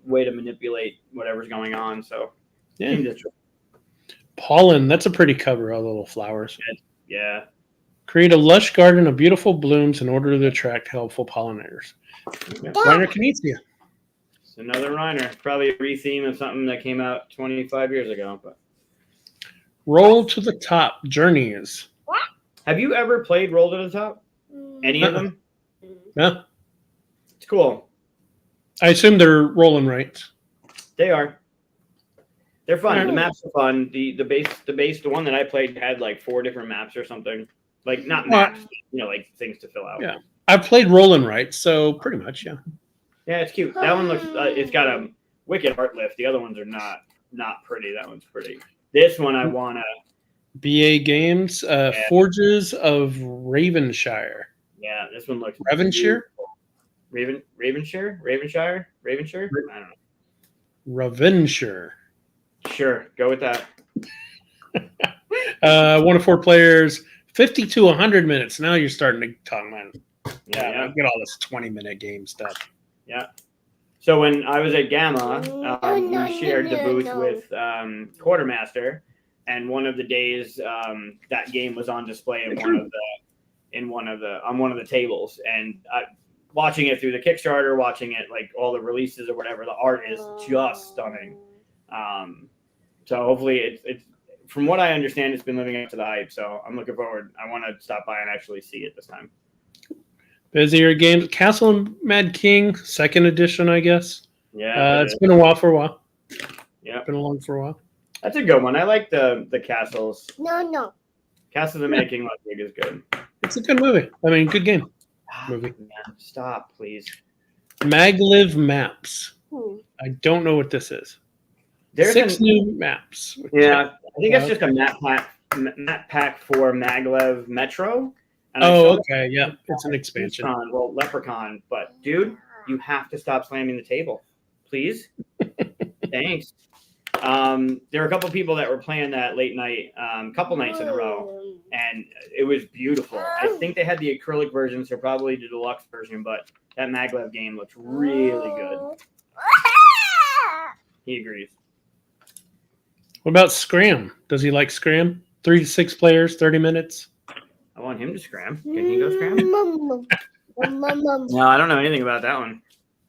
way to manipulate whatever's going on. So yeah. Pollen, that's a pretty cover, all the little flowers. Yeah. Create a lush garden of beautiful blooms in order to attract helpful pollinators. Yeah. Reiner Knizia. It's another Reiner. Probably a re-theme of something that came out 25 years ago. But Roll to the Top Journeys. Have you ever played Roll to the Top? Any of them? Yeah. It's cool. I assume they're rolling right. They are. They're fun. Alright. The maps are fun. The one that I played had like 4 different maps or something. Like not maps, like things to fill out. Yeah. I've played Roll and Write, so pretty much, yeah. Yeah, it's cute. That one looks. It's got a wicked art lift. The other ones are not pretty. That one's pretty. This one I wanna. BA Games, Forges of Ravenshire. Yeah, this one looks. Ravenshire? Ravenshire. I don't know. Ravenshire. Sure, go with that. 1 to 4 players, 50 to 100 minutes. Now you're starting to talk, man. Yeah. Get all this 20-minute game stuff. Yeah. So when I was at Gamma, we shared the booth with Quartermaster, and one of the days that game was on display on one of the tables, and watching it through the Kickstarter, watching it like all the releases or whatever, the art is just stunning. So hopefully it's from what I understand, it's been living up to the hype. So I'm looking forward. I want to stop by and actually see it this time. Busier games. Castle and Mad King, 2nd edition, I guess. Yeah. It's been a while for a while. Yeah. Been along for a while. That's a good one. I like the castles. No. Castles of Mad King Ludwig is good. It's a good movie. I mean, good game. Movie. Man, stop, please. Maglev Maps. I don't know what this is. There's 6 new maps. Yeah, I think it's just a map pack for Maglev Metro. And Okay. Yeah. It's an expansion. Leprechaun. But, dude, you have to stop slamming the table. Please? Thanks. There were a couple people that were playing that late night, couple nights in a row, and it was beautiful. I think they had the acrylic version, so probably the deluxe version, but that Maglev game looks really good. He agrees. What about Scram? Does he like Scram? 3 to 6 players, 30 minutes. I want him to scram. Can he go scram? No, I don't know anything about that one.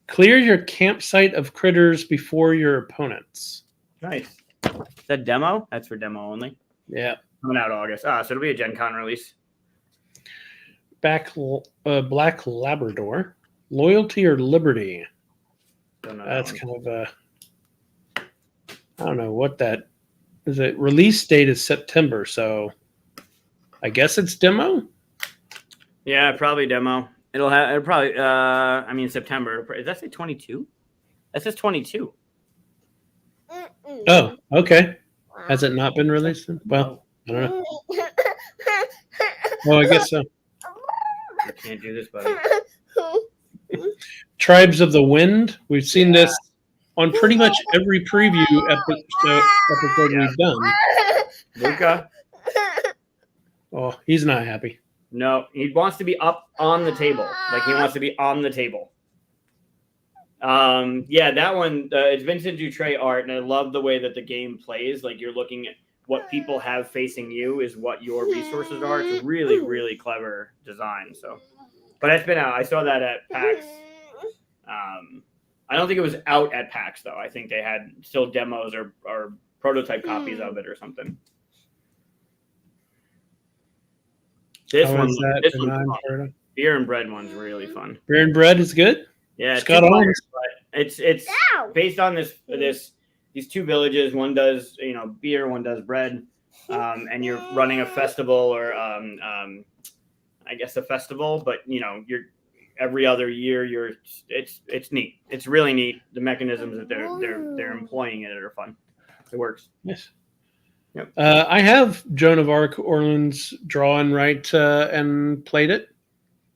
Clear your campsite of critters before your opponents. Nice. Is that demo? That's for demo only. Yeah. Coming out August. So it'll be a Gen Con release. Black Labrador. Loyalty or Liberty? Don't know That's that kind of a... I don't know what that is. It release date is September, so I guess it's demo. Yeah, probably demo. It'll probably September. Does that say 22? That says 22. Oh, okay. Has it not been released? Well, I don't know. Oh, I guess so. I can't do this, buddy. Tribes of the Wind. We've seen this on pretty much every preview episode we've done. Luca? Oh, he's not happy. No, he wants to be up on the table. Like he wants to be on the table. That one, it's Vincent Dutray art, and I love the way that the game plays. Like you're looking at what people have facing you is what your resources are. It's a really, really clever design. So, but it's been out. I saw that at PAX. I don't think it was out at PAX though. I think they had still demos or prototype copies of it or something. This one, Beer and Bread one's really fun. Beer and Bread is good. Yeah, Scott Owens. It's based on these 2 villages. One does beer, one does bread, and you're running a festival or I guess a festival, but you're every other year. It's neat. It's really neat. The mechanisms that they're employing in it are fun. It works. Yes. Yep. I have Joan of Arc Orleans Draw and Write and played it.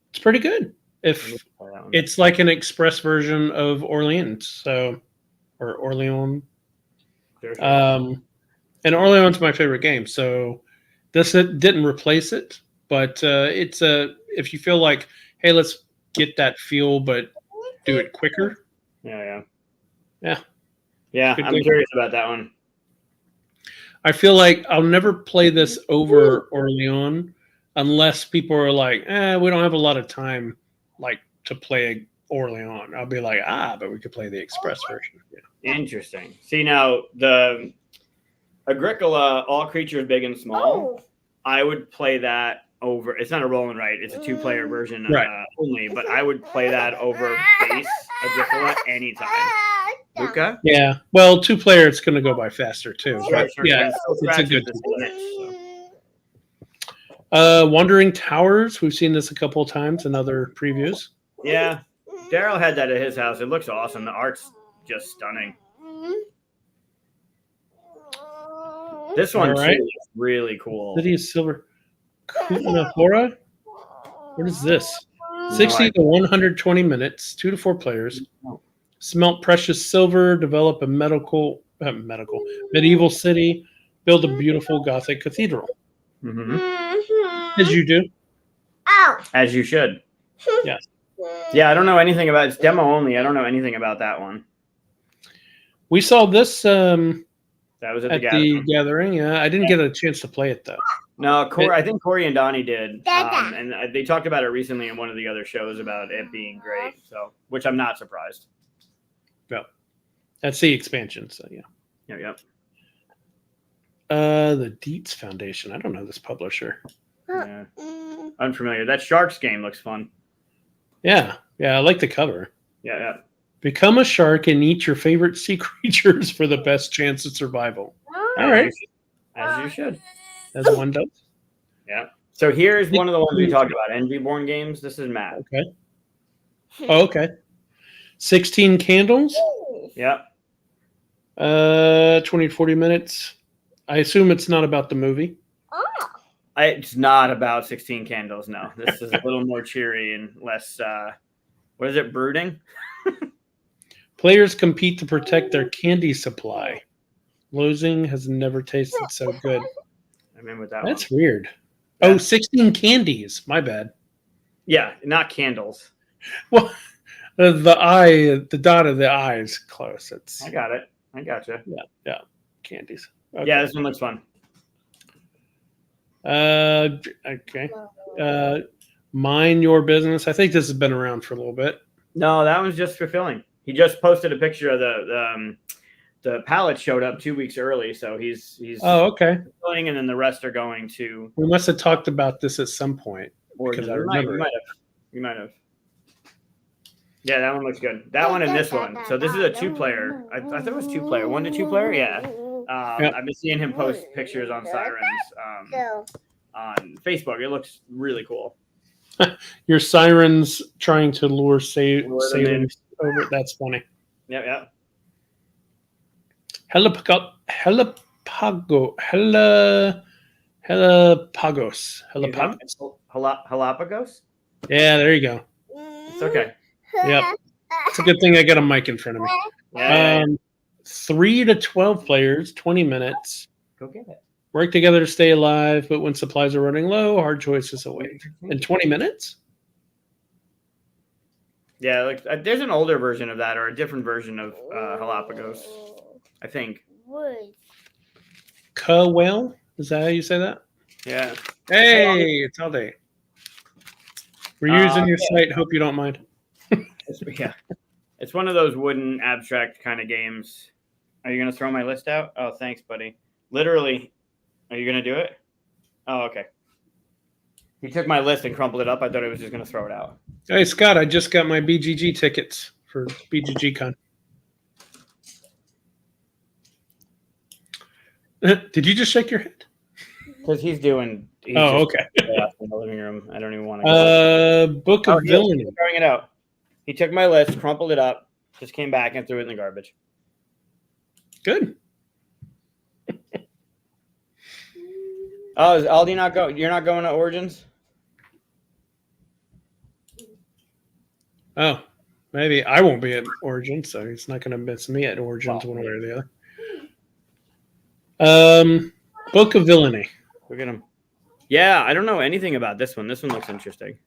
It's pretty good. If it's like an express version of Orleans, or Orleans. And Orleans is my favorite game, so this didn't replace it, but it's if you feel like, hey, let's get that feel, but do it quicker. Yeah. Good I'm game. curious about that one. I feel like I'll never play this over Orleans unless people are like, we don't have a lot of time, like to play Orleans. I'll be like, but we could play the express version. Yeah. Interesting. See now the Agricola, all creatures big and small. I would play that over. It's not a roll and write. It's a 2-player version only. But I would play that over base Agricola anytime. Luca? Yeah. Well, 2-player, it's going to go by faster too. Sure, But sure, yeah, sure. it's a good Scratches the 2-player. Switch, so. Wandering Towers. We've seen this a couple of times in other previews. Yeah, Daryl had that at his house. It looks awesome. The art's just stunning. This one All right. too is really cool. City of Silver. Kunahora? What is this? No 60 idea. to 120 minutes, 2 to 4 players. Smelt precious silver, develop a medieval city, build a beautiful Gothic cathedral. Mhm. As you do. As you should. Yes. Yeah, I don't know anything about it's demo only. I don't know anything about that one. We saw this That was at the at gathering. the gathering. Yeah, I didn't get a chance to play it though. No, I think Corey and Donnie did, and they talked about it recently in one of the other shows about it being great. So, which I'm not surprised. That's the expansion. So yeah. Yep. The Dietz Foundation. I don't know this publisher. Yeah. Unfamiliar. That Sharks game looks fun. Yeah, I like the cover. Yeah. Become a shark and eat your favorite sea creatures for the best chance at survival. All right, As you should. as one does. Yeah. So here's one of the ones we talked about. Envyborn games. This is Matt. Okay. Oh, okay. 16 candles. Yep. 20 to 40 minutes. I assume it's not about the movie. It's not about 16 candles. No, this is a little more cheery and less. What is it? Brooding. Players compete to protect their candy supply. Losing has never tasted so good. I remember that. That's one. weird. Yeah. Oh, 16 candies. My bad. Yeah, not candles. Well, the dot of the eye is close. It's I got it. I got you. yeah, candies. Okay. Yeah, this one looks fun. Okay. Mind your business. I think this has been around for a little bit. No, that one's just fulfilling. He just posted a picture of the palette showed up 2 weeks early, so he's Oh, okay. fulfilling, and then the rest are going to. We must have talked about this at some point. Origins. I We remember it. might have. Yeah, that one looks good. That one and this one. So this is a 2-player. I thought it was 2-player. 1 to 2-player. Yeah. I've been seeing him post pictures on Sirens on Facebook. It looks really cool. Your sirens trying to lure Lure them sailors over. That's funny. Yeah. Helipagos. Galapagos? Yeah, there you go. It's okay. Yep. It's a good thing I got a mic in front of me. Yeah. 3 to 12 players, 20 minutes. Go get it. Work together to stay alive, but when supplies are running low, hard choices await. In 20 minutes? Yeah, like there's an older version of that or a different version of Galapagos, I think. Well, is that how you say that? Yeah. Hey, it's all day. We're using your site. Hope you don't mind. It's one of those wooden abstract kind of games. Are you going to throw my list out? Oh, thanks, buddy. Literally. Are you going to do it? Oh, okay. He took my list and crumpled it up. I thought he was just going to throw it out. Hey, Scott, I just got my BGG tickets for BGG Con. Did you just shake your head? Because he's doing. Okay. In the living room. I don't even want to. Book of Villainy. He's throwing it out. He took my list, crumpled it up, just came back and threw it in the garbage. Good. Oh, is Aldi not go? You're not going to Origins? Oh, maybe I won't be at Origins, so he's not going to miss me at Origins one way or the other. Book of Villainy. Look at him. Yeah, I don't know anything about this one. This one looks interesting.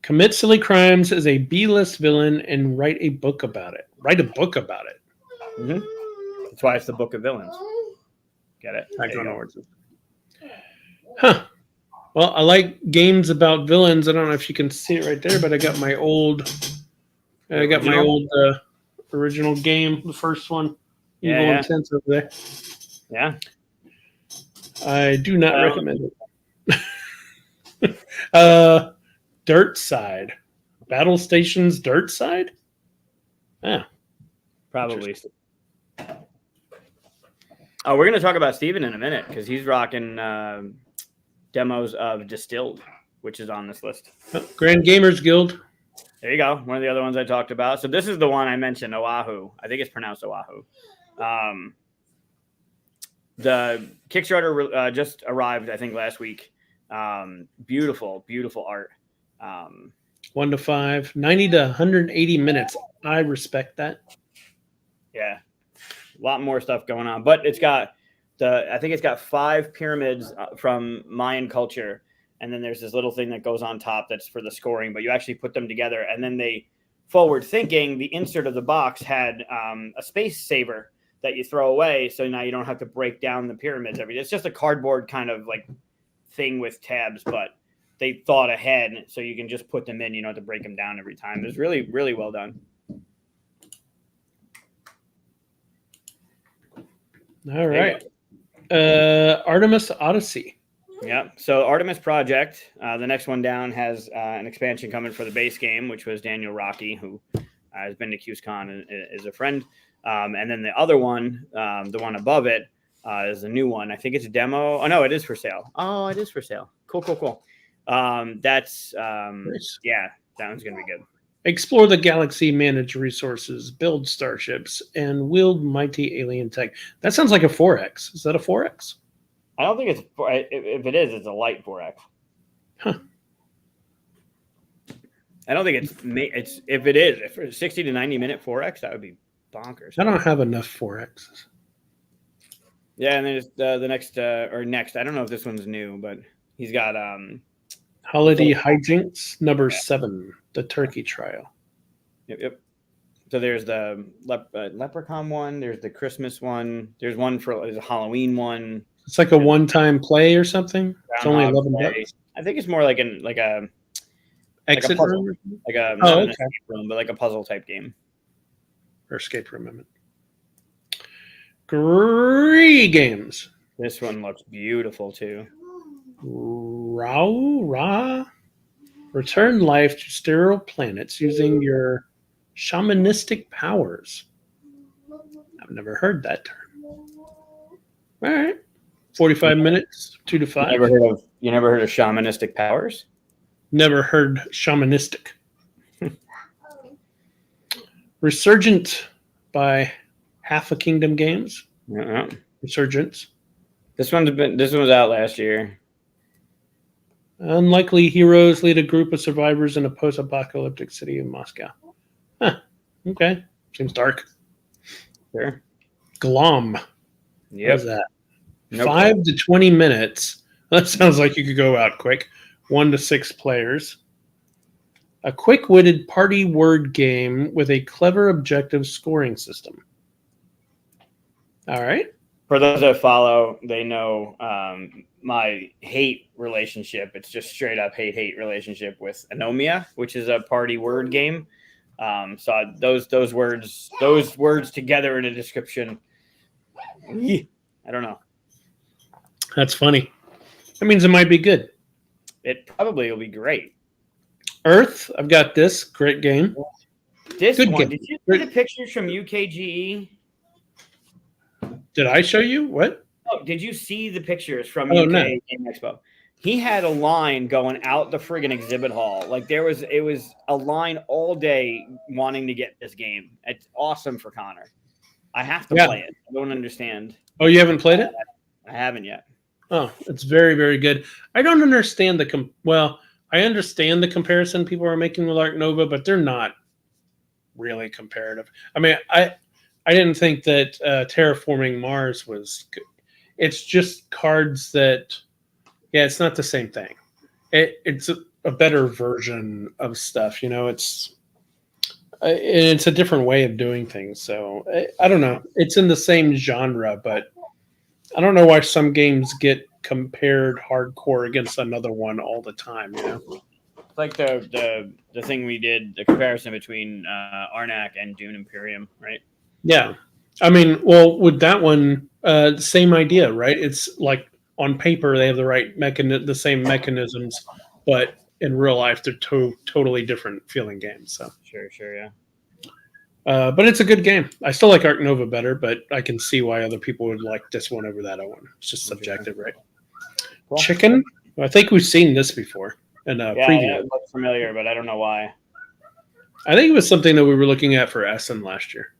Commit silly crimes as a B-list villain and write a book about it. Write a book about it. Mm-hmm. That's why it's the Book of Villains. Get it? I go to Origins. Huh. Well, I like games about villains. I don't know if you can see it right there, but I got my old original game, the first one. Evil Intent over there. Yeah. I do not recommend it. Dirt Side. Battle Stations Dirt Side? Yeah. Probably. Oh, we're going to talk about Steven in a minute because he's rocking demos of Distilled, which is on this list. Grand Gamers Guild. There you go. One of the other ones I talked about. So this is the one I mentioned, Oahu. I think it's pronounced Oahu. The Kickstarter just arrived, I think, last week. Beautiful, beautiful art. 1 to 5, 90 to 180 minutes. I respect that. Yeah, a lot more stuff going on, but it's got I think it's got 5 pyramids from Mayan culture, and then there's this little thing that goes on top that's for the scoring. But you actually put them together, and then they forward thinking. The insert of the box had a space saver that you throw away, so now you don't have to break down the pyramids every day. It's just a cardboard kind of like thing with tabs, but they thought ahead, so you can just put them in. You don't have to break them down every time. It's really, really well done. All right. Artemis Odyssey. Yeah. So Artemis Project, the next one down, has an expansion coming for the base game, which was Daniel Rocky, who has been to QSCon and is a friend. And then the other one, the one above it, is a new one. I think it's a demo. Oh, no, it is for sale. Oh, it is for sale. Cool. That's, Nice. yeah, that one's going to be good. Explore the galaxy, manage resources, build starships, and wield mighty alien tech. That sounds like a 4X. Is that a 4X? I don't think it's, if it is, it's a light 4X. Huh. I don't think it's if it is, if it's 60 to 90 minute 4X, that would be bonkers. I don't have enough 4Xs. Yeah, and there's the next, I don't know if this one's new, but he's got Holiday Hijinks, number 7, the Turkey Trial. Yep. So there's the Leprechaun one. There's the Christmas one. There's a Halloween one. It's like a one-time play or something. It's only $11. I think it's more like a Exit puzzle. room? Not an escape room, but like a puzzle type game. Or escape room, I meant. Gree Games. This one looks beautiful too. Ra. Return life to sterile planets using your shamanistic powers. I've never heard that term. All right. 45 minutes, 2 to 5. You never heard of shamanistic powers? Never heard shamanistic. Resurgent by Half a Kingdom Games. Uh-huh. Resurgence. This one was out last year. Unlikely heroes lead a group of survivors in a post-apocalyptic city of Moscow. Huh. Okay. Seems dark. Sure. Glom. Yep. What is that? Nope. 5 to 20 minutes. That sounds like you could go out quick. 1 to 6 players. A quick-witted party word game with a clever objective scoring system. All right. For those that follow, they know my hate relationship. It's just straight up hate relationship with Anomia, which is a party word game. So those words together in a description. I don't know. That's funny. That means it might be good. It probably will be great. Earth, I've got this. Great game. This Good one, game. did you see the pictures from UKGE? Did I show you? What? Oh, did you see the pictures from Oh, UK no. Game Expo? He had a line going out the friggin' exhibit hall. Like it was a line all day wanting to get this game. It's awesome for Connor. I have to play it. I don't understand. Oh, you haven't played it? I haven't yet. Oh, it's very, very good. I don't understand I understand the comparison people are making with Ark Nova, but they're not really comparative. I mean, I didn't think that Terraforming Mars was good. It's just cards that, it's not the same thing. It's a better version of stuff. It's a different way of doing things. So I don't know. It's in the same genre, but I don't know why some games get compared hardcore against another one all the time. It's like the thing we did, the comparison between Arnak and Dune Imperium, right? Yeah. I mean, well, with that one, same idea, right? It's like on paper they have the same mechanisms, but in real life they're totally different feeling games. So Sure, yeah. But it's a good game. I still like Ark Nova better, but I can see why other people would like this one over that one. It's just subjective, right? Cool. Chicken. I think we've seen this before in a Yeah, preview. it looks familiar, but I don't know why. I think it was something that we were looking at for Essen last year.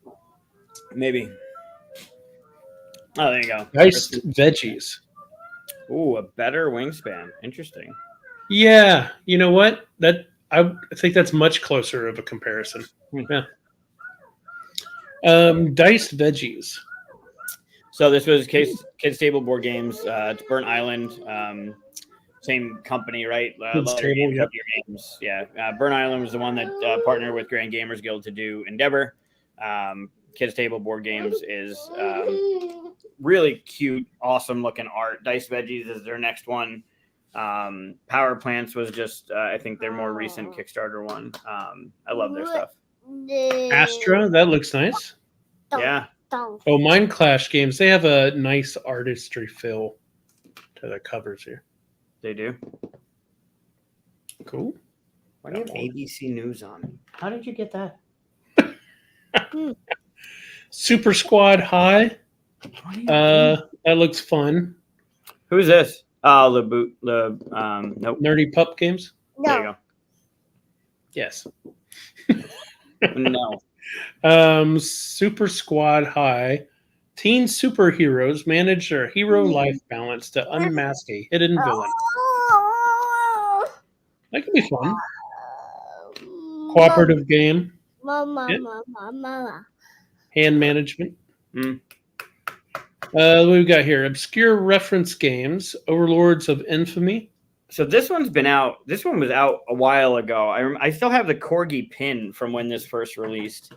Maybe. Oh, there you go. Diced veggies. Ooh, a better wingspan. Interesting. Yeah, you know what? I think that's much closer of a comparison. Yeah. Diced veggies. So this was Kids Table Board Games. It's Burnt Island. Same company, right? Kids Table, yep. Games. Yeah. Burnt Island was the one that partnered with Grand Gamers Guild to do Endeavor. Kids Table Board Games is really cute, awesome looking art. Diced Veggies is their next one. Power Plants was just, I think, their more recent Kickstarter one. I love their stuff. Astra, that looks nice. Yeah. Oh, Mind Clash Games, they have a nice artistry feel to the covers here. They do. Cool. Why do you have ABC News on? How did you get that? Super Squad High. That looks fun. Who's this? Oh, nope. Nerdy Pup Games. There you go. Yes. No. Super Squad High. Teen superheroes manage their hero life balance to unmask a hidden villain. That could be fun. Cooperative game. Hand management. What we've got here? Obscure reference games. Overlords of Infamy. So this one's been out. This one was out a while ago. I still have the Corgi pin from when this first released.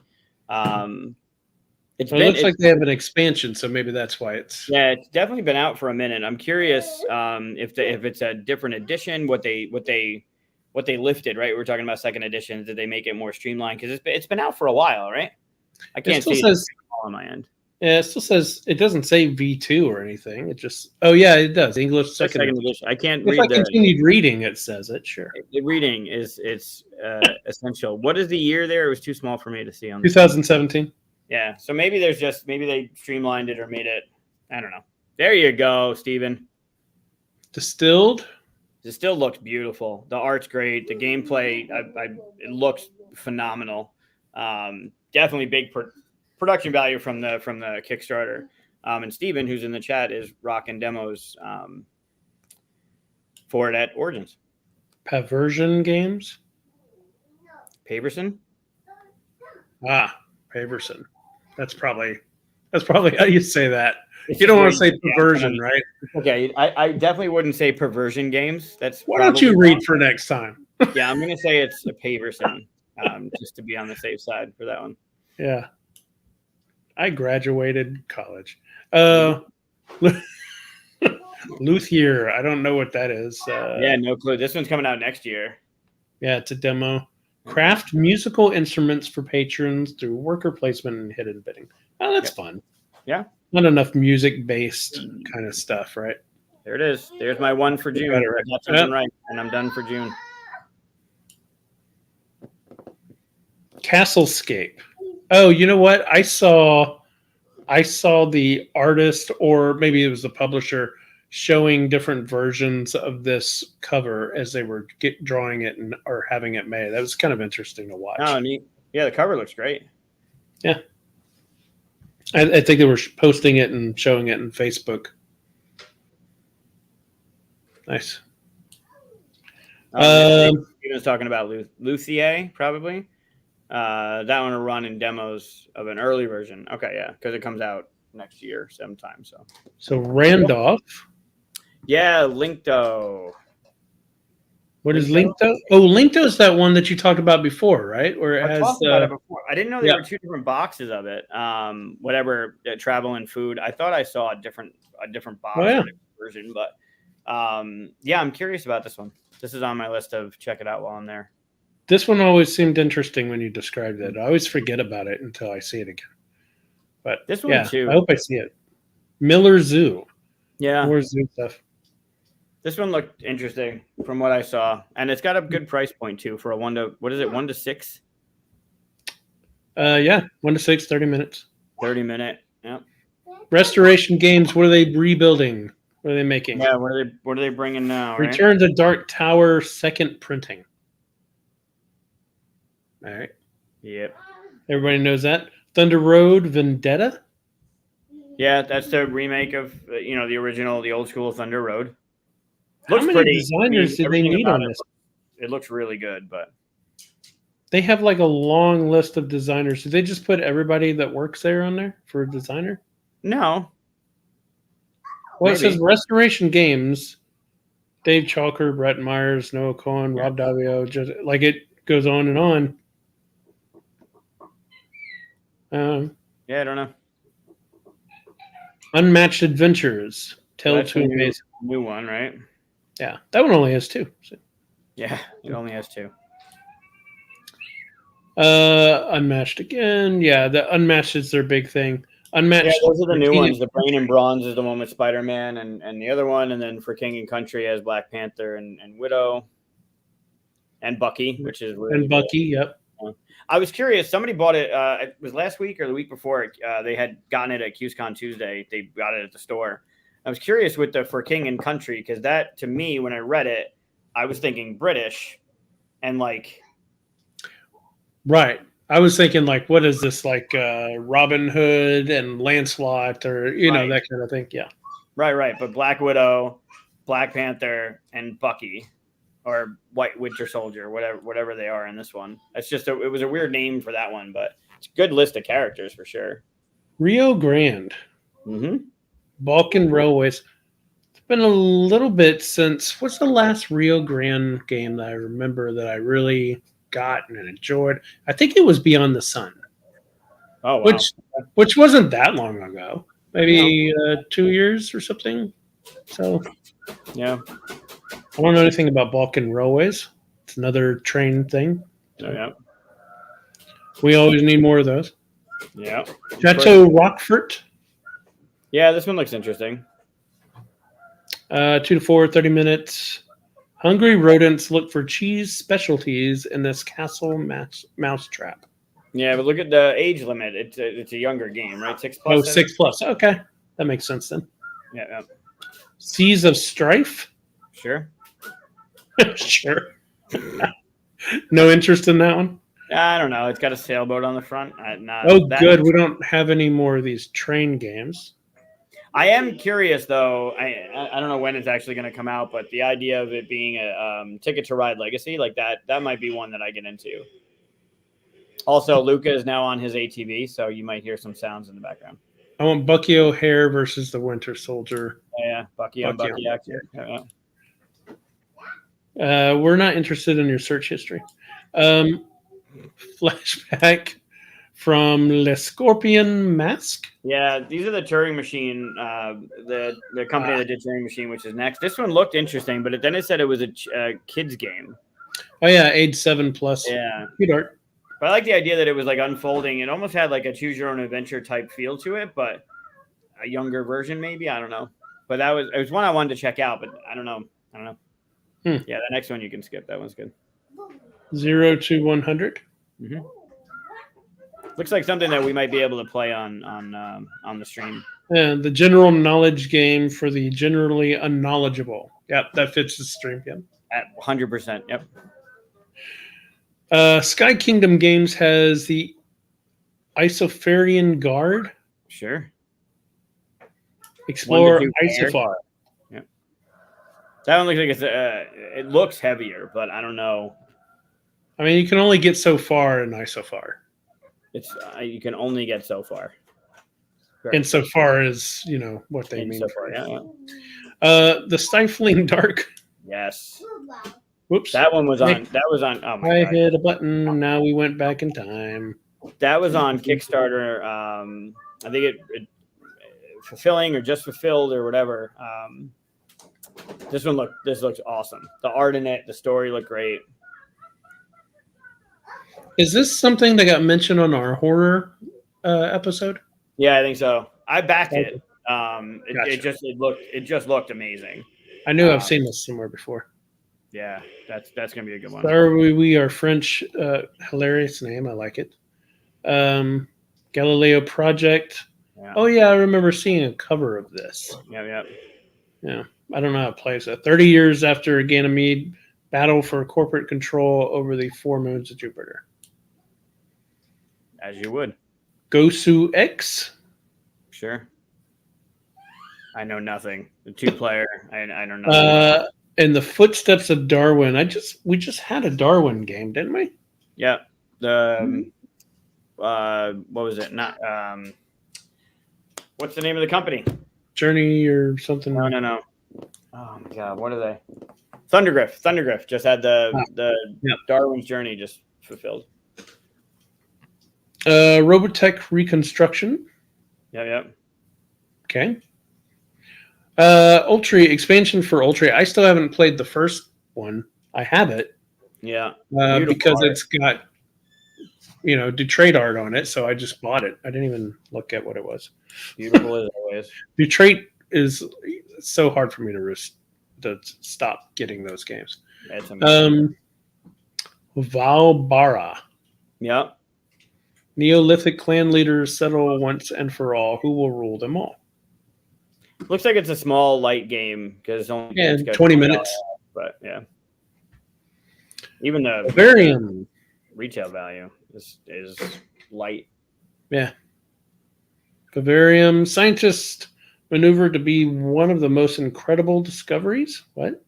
It looks like they have an expansion, so maybe that's why it's. Yeah, it's definitely been out for a minute. I'm curious if it's a different edition, what they lifted. Right, we're talking about second editions. Did they make it more streamlined? Because it's been out for a while, right? I can't see it on my end. Yeah, it still says it doesn't say V2 or anything. It just it does. English second edition. I can't read. If I continued reading, it says it. Sure. The reading is essential. What is the year there? It was too small for me to see on 2017. Yeah, so maybe they streamlined it or made it. I don't know. There you go, Steven. Distilled looks beautiful. The art's great. The gameplay, it looks phenomenal. Definitely big production value from the Kickstarter. And Steven, who's in the chat, is rocking demos for it at Origins. Paversion Games. Paverson. Paverson. That's probably how you say that. You don't want to say perversion, right? Okay, I definitely wouldn't say perversion games. Why don't you read for next time? Yeah, I'm going to say it's a Paverson, just to be on the safe side for that one. Yeah. I graduated college. Luthier. I don't know what that is. Yeah, no clue. This one's coming out next year. Yeah, it's a demo. Craft musical instruments for patrons through worker placement and hidden bidding. Oh, that's fun. Yeah. Not enough music-based kind of stuff, right? There it is. There's my one for June. I got something right, and I'm done for June. Castlescape. Oh, you know what? I saw the artist, or maybe it was the publisher, showing different versions of this cover as they were drawing it or having it made. That was kind of interesting to watch. Oh, neat. Yeah, the cover looks great. Yeah. I think they were posting it and showing it in Facebook. Nice. He was talking about Luthier, probably. That one will run in demos of an early version. Okay, yeah, because it comes out next year sometime. So Randolph. Yeah, Linkto. What is Linkto? Oh, Linkto is that one that you talked about before, right? Where it has. About it before. I didn't know there were two different boxes of it. Whatever travel and food. I thought I saw a different box version, but yeah, I'm curious about this one. This is on my list of check it out while I'm there. This one always seemed interesting when you described it. I always forget about it until I see it again. But this one too. I hope I see it. Miller Zoo. Yeah, more zoo stuff. This one looked interesting from what I saw, and it's got a good price point too for a 1 to 6. Yeah, 1 to 6, 30 minutes. 30-minute. Yeah. Restoration Games. What are they rebuilding? What are they making? Yeah. What are they bringing now? Right. Return to Dark Tower, second printing. All right. Yep. Everybody knows that. Thunder Road Vendetta. Yeah, that's the remake of the original, the old school Thunder Road. How Looks many pretty. designers did they everything need about on this? It looks really good, but They have like a long list of designers. Did they just put everybody that works there on there for a designer? no. Well, it Maybe. says Restoration Games. Dave Chalker, Brett Myers, Noah Cohen, Yeah. Rob Davio. Just like it goes on and on. Yeah, I don't know. Unmatched Adventures. Tell That's to a Amaze. new one, right? Yeah, that one only has 2. So. Yeah, it only has 2. Unmatched again. Yeah, the Unmatched is their big thing. Unmatched. Yeah, those are the new King ones. The Brain and Bronze is the one with Spider-Man and the other one, and then for King and Country has Black Panther and Widow and Bucky, which is really and Bucky. Yep. I was curious. Somebody bought it. It was last week or the week before. They had gotten it at QSCon Tuesday. They got it at the store. I was curious with the For King and Country because that, to me, when I read it, I was thinking British, and like, Right. I was thinking like, what is this like? Robin Hood and Lancelot, or Right. that kind of thing. Yeah. right. But Black Widow, Black Panther, and Bucky, or White Winter Soldier, whatever they are in this one. It's just it was a weird name for that one, but it's a good list of characters for sure. Rio Grande. Mm-hmm. Balkan Railways. It's been a little bit since. What's the last Rio Grande game that I remember that I really got and enjoyed? I think it was Beyond the Sun. Oh, wow. Which wasn't that long ago. Maybe 2 years or something. So Yeah. I don't know anything about Balkan Railways. It's another train thing. Oh, yeah. We always need more of those. Yeah. Chateau Roquefort. Yeah, this one looks interesting. 2 to 4, 30 minutes. Hungry rodents look for cheese specialties in this castle mousetrap. Yeah, but look at the age limit. It's a younger game, right? 6+. Oh, 6+. Okay. That makes sense then. Yeah. Seas of Strife. Sure. Sure. No interest in that one? I don't know. It's got a sailboat on the front. Good. We don't have any more of these train games. I am curious, though. I don't know when it's actually going to come out, but the idea of it being a Ticket to Ride Legacy, like that might be one that I get into. Also, Luca is now on his ATV, so you might hear some sounds in the background. I want Bucky O'Hare versus the Winter Soldier. Yeah, Bucky action. Yeah. We're not interested in your search history. Flashback from Le Scorpion Mask. Yeah, these are the Turing Machine, the company that did Turing Machine, which is next. This one looked interesting, but then it said it was a kids game. Oh yeah, age 7+. Yeah, cute art. But I like the idea that it was like unfolding. It almost had like a choose your own adventure type feel to it, but a younger version maybe. I don't know. But it was one I wanted to check out, but I don't know. Yeah, the next one you can skip. That one's good. 0 to 100. Mm-hmm. Looks like something that we might be able to play on the stream. And the general knowledge game for the generally unknowledgeable. Yep, that fits the stream. Yep. At 100%. Yep. Sky Kingdom Games has the Isofarian Guard. Sure. Explore Isofar. Yep. That one looks like it looks heavier, but I don't know. I mean, you can only get so far in Isofar. It's you can only get so far. And so far as what they mean. So far, yeah. The Stifling Dark. Yes. Whoops. That one was on. That was on. Oh my God. hit a button. And now we went back in time. That was on Kickstarter. I think it fulfilling or just fulfilled or whatever. This looks awesome. The art in it, the story looked great. Is this something that got mentioned on our horror episode? Yeah, I think so. I backed it. Gotcha. It just looked amazing. I knew I've seen this somewhere before. Yeah, that's gonna be a good one. Sorry, we are French. Hilarious name. I like it. Galileo Project. Yeah. Oh yeah, I remember seeing a cover of this. Yeah. Yeah, I don't know how it plays. 30 years after Ganymede battle for corporate control over the 4 moons of Jupiter. As you would. Gosu X. Sure. I know nothing. The 2-player. I don't know. In the footsteps of Darwin. We just had a Darwin game, didn't we? Yeah. The what was it? Not what's the name of the company? Journey or something. No. Oh my god, what are they? Thundergriff. Thundergriff just had the Darwin's Journey just fulfilled. Robotech Reconstruction. Yep. Okay. Ultra expansion for Ultra. I still haven't played the first one. I have it. Yeah. Because it's got Detroit art on it, so I just bought it. I didn't even look at what it was. Beautiful as always. Detroit is so hard for me to stop getting those games. That's amazing. Valbara. Yep. Neolithic clan leaders settle once and for all. Who will rule them all? Looks like it's a small, light game because it's only 20 minutes. But yeah, even the Bavarium retail value is light. Yeah. Bavarium scientists maneuver to be one of the most incredible discoveries. What?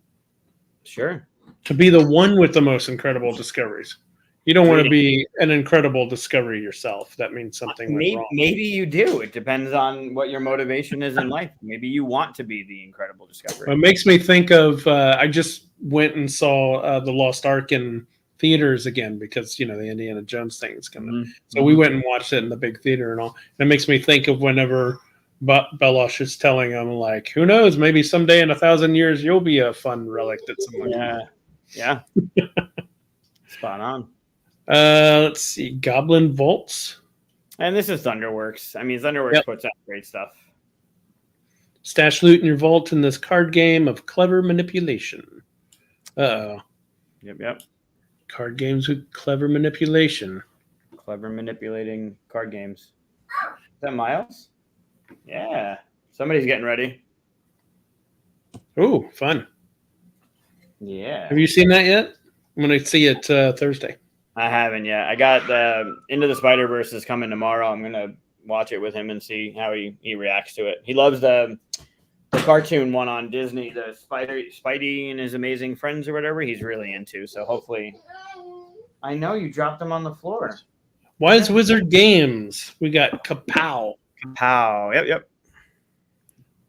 Sure. To be the one with the most incredible discoveries. You don't want to be an incredible discovery yourself. That means something went wrong. Maybe you do. It depends on what your motivation is in life. Maybe you want to be the incredible discovery. It makes me think of I just went and saw The Lost Ark in theaters again because, the Indiana Jones thing is coming. Mm-hmm. So we went and watched it in the big theater and all. And it makes me think of whenever Belosh is telling him, like, who knows, maybe someday in 1,000 years you'll be a fun relic that someone Yeah. Spot on. Let's see, Goblin Vaults. And this is Thunderworks. I mean, Thunderworks puts out great stuff. Stash loot in your vault in this card game of clever manipulation. Yep. Card games with clever manipulation. Clever manipulating card games. Is that Miles? Yeah. Somebody's getting ready. Oh, fun. Yeah. Have you seen that yet? I'm going to see it Thursday. I haven't yet. I got Into the Spider-Verse is coming tomorrow. I'm going to watch it with him and see how he reacts to it. He loves the cartoon one on Disney, the Spidey and his amazing friends or whatever. He's really into. So hopefully, I know you dropped them on the floor. Wise Wizard Games. We got Kapow. Yep.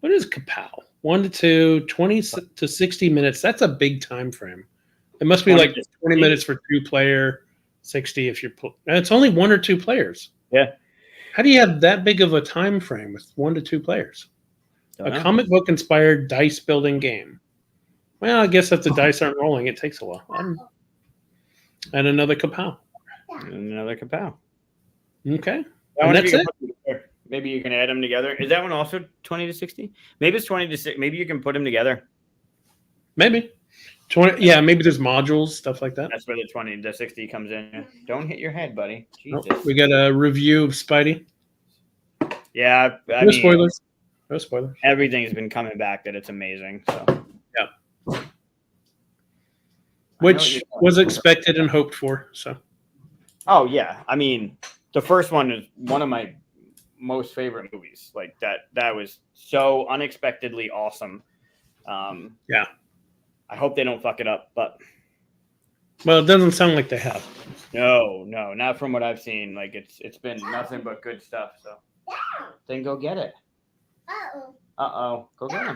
What is Kapow? 1 to 2, 20 to 60 minutes. That's a big time frame. It must be like 20 minutes for 2-player, 60 if you're. It's only 1 or 2 players. Yeah. How do you have that big of a time frame with 1 to 2 players? Comic book inspired dice building game. Well, I guess if the dice aren't rolling, it takes a while. And another Kapow. Okay. And that's it. Maybe you can add them together. Is that one also 20 to 60? Maybe it's 20 to 60. Maybe you can put them together. Maybe. 20. Yeah, maybe there's modules, stuff like that. That's where the 20 to 60 comes in. Don't hit your head, buddy. Jesus. Oh, we got a review of Spidey. Yeah. No spoilers. No spoilers. Everything's been coming back that it's amazing. So yeah. Which was expected and hoped for. So. Oh yeah. I mean, the first one is one of my most favorite movies. Like that was so unexpectedly awesome. Yeah. I hope they don't fuck it up, but well, it doesn't sound like they have. No, not from what I've seen. Like it's been nothing but good stuff. So then go get it. Uh-oh. Go get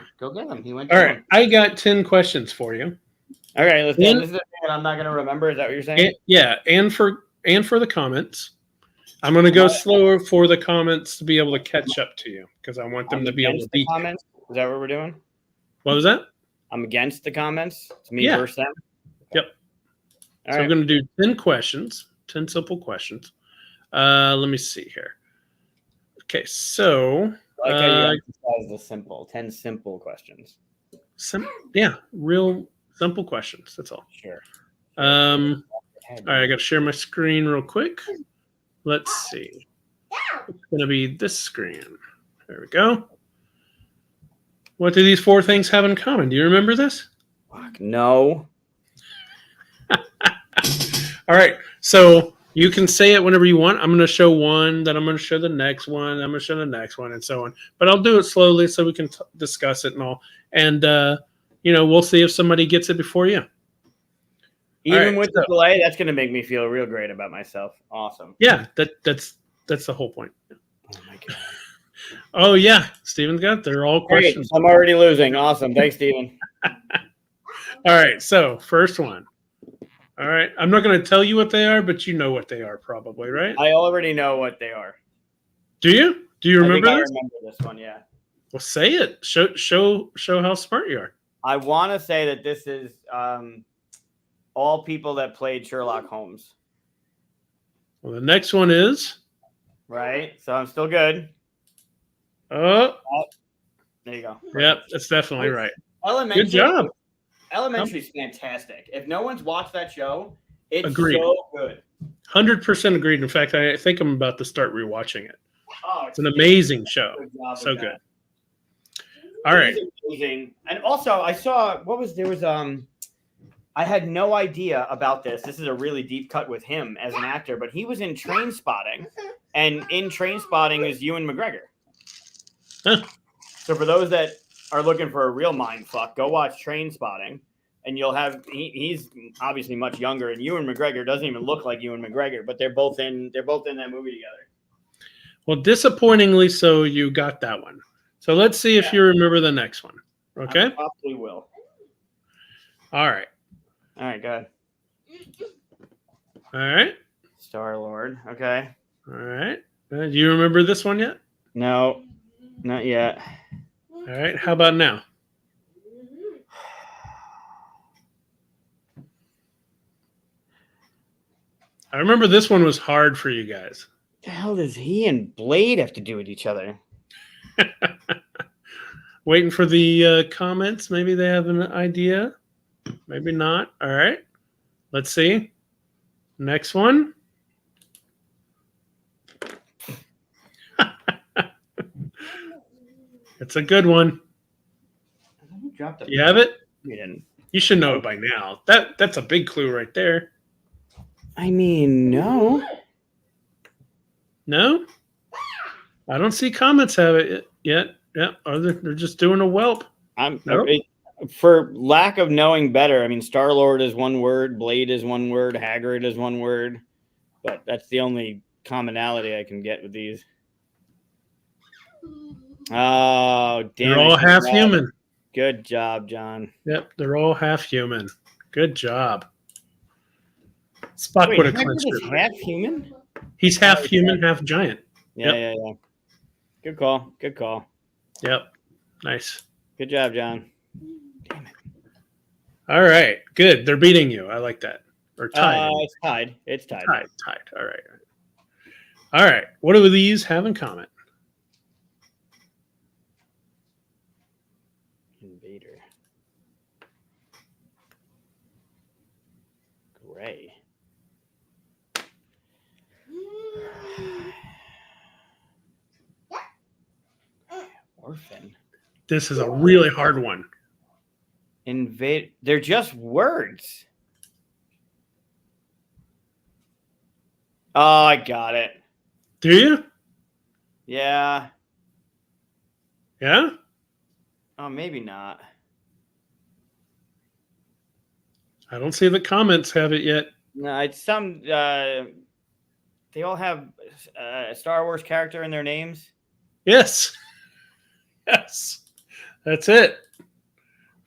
him. He went. All right. I got 10 questions for you. All right, let's do. This is the thing that I'm not going to remember. Is that what you're saying? And for the comments. I'm going to go slower for the comments to be able to catch up to you because I want them to be able to beat comments. Is that what we're doing? What was that? I'm against the comments. It's me versus them. Yep. All so right. we're going to do 10 questions, 10 simple questions. Let me see here. Okay, so I like how you emphasize the simple. 10 simple questions. Real simple questions. That's all. Sure. All right, I got to share my screen real quick. let's see. It's going to be this screen. There we go. What do these 4 things have in common? Do you remember this? Fuck, no. All right. So you can say it whenever you want. I'm going to show one, then I'm going to show the next one, I'm going to show the next one, and so on. But I'll do it slowly so we can discuss it and all. And, we'll see if somebody gets it before you. Even with the delay, that's going to make me feel real great about myself. Awesome. Yeah, that's the whole point. Oh, my God. Oh, yeah. Steven's got it. They're all questions. Great. I'm already losing. Awesome. Thanks, Steven. All right. So, first one. All right. I'm not going to tell you what they are, but you know what they are probably, right? I already know what they are. Do you? Do you remember I this? remember this one, yeah. Well, say it. Show how smart you are. I want to say that this is all people that played Sherlock Holmes. Well, the next one is... Right? So I'm still good. Oh. There you go. Yep, that's definitely right. Elementary. Good job. Elementary is fantastic. If no one's watched that show, it's Agreed. so good. 100% agreed. In fact, I think I'm about to start rewatching it. Oh, It's an amazing show. So good. good. All right. Amazing. And also, I saw I had no idea about this. This is a really deep cut with him as an actor, but he was in Train Spotting, and in Train Spotting is Ewan McGregor. Huh. So for those that are looking for a real mind fuck, go watch Train Spotting, and you'll have he's obviously much younger, and Ewan McGregor doesn't even look like Ewan McGregor, but they're both in that movie together. Well, disappointingly so, you got that one. So let's see if you remember the next one. Okay? I probably will. All right. All right, go ahead. All right. Star-Lord. Okay. All right. Do you remember this one yet? No, not yet. All right. How about now? I remember this one was hard for you guys. What the hell does he and Blade have to do with each other? Waiting for the comments. Maybe they have an idea. Maybe not. All right. Let's see. Next one. It's a good one. You have it? You should know it by now. That's a big clue right there. I mean, no. No? I don't see comments have it yet. Yeah, they're just doing a whelp. Nope. For lack of knowing better, I mean, Star-Lord is one word, Blade is one word, Hagrid is one word, but that's the only commonality I can get with these. Oh, damn! They're all half human. Good job, John. Yep, they're all half human. Good job. Spock would have clinched it. Half human? He's half human, half giant. Yeah. Good call. Yep. Nice. Good job, John. Damn it. All right. Good. They're beating you. I like that. Or tied. It's tied. Tied. All right. All right. What do these have in common? Invader. Gray. Orphan. This is a really hard one. Invade. They're just words. Oh, I got it. Do you? Yeah. Yeah? Oh, maybe not. I don't see the comments have it yet. No, it's some. They all have a Star Wars character in their names. Yes. Yes. That's it.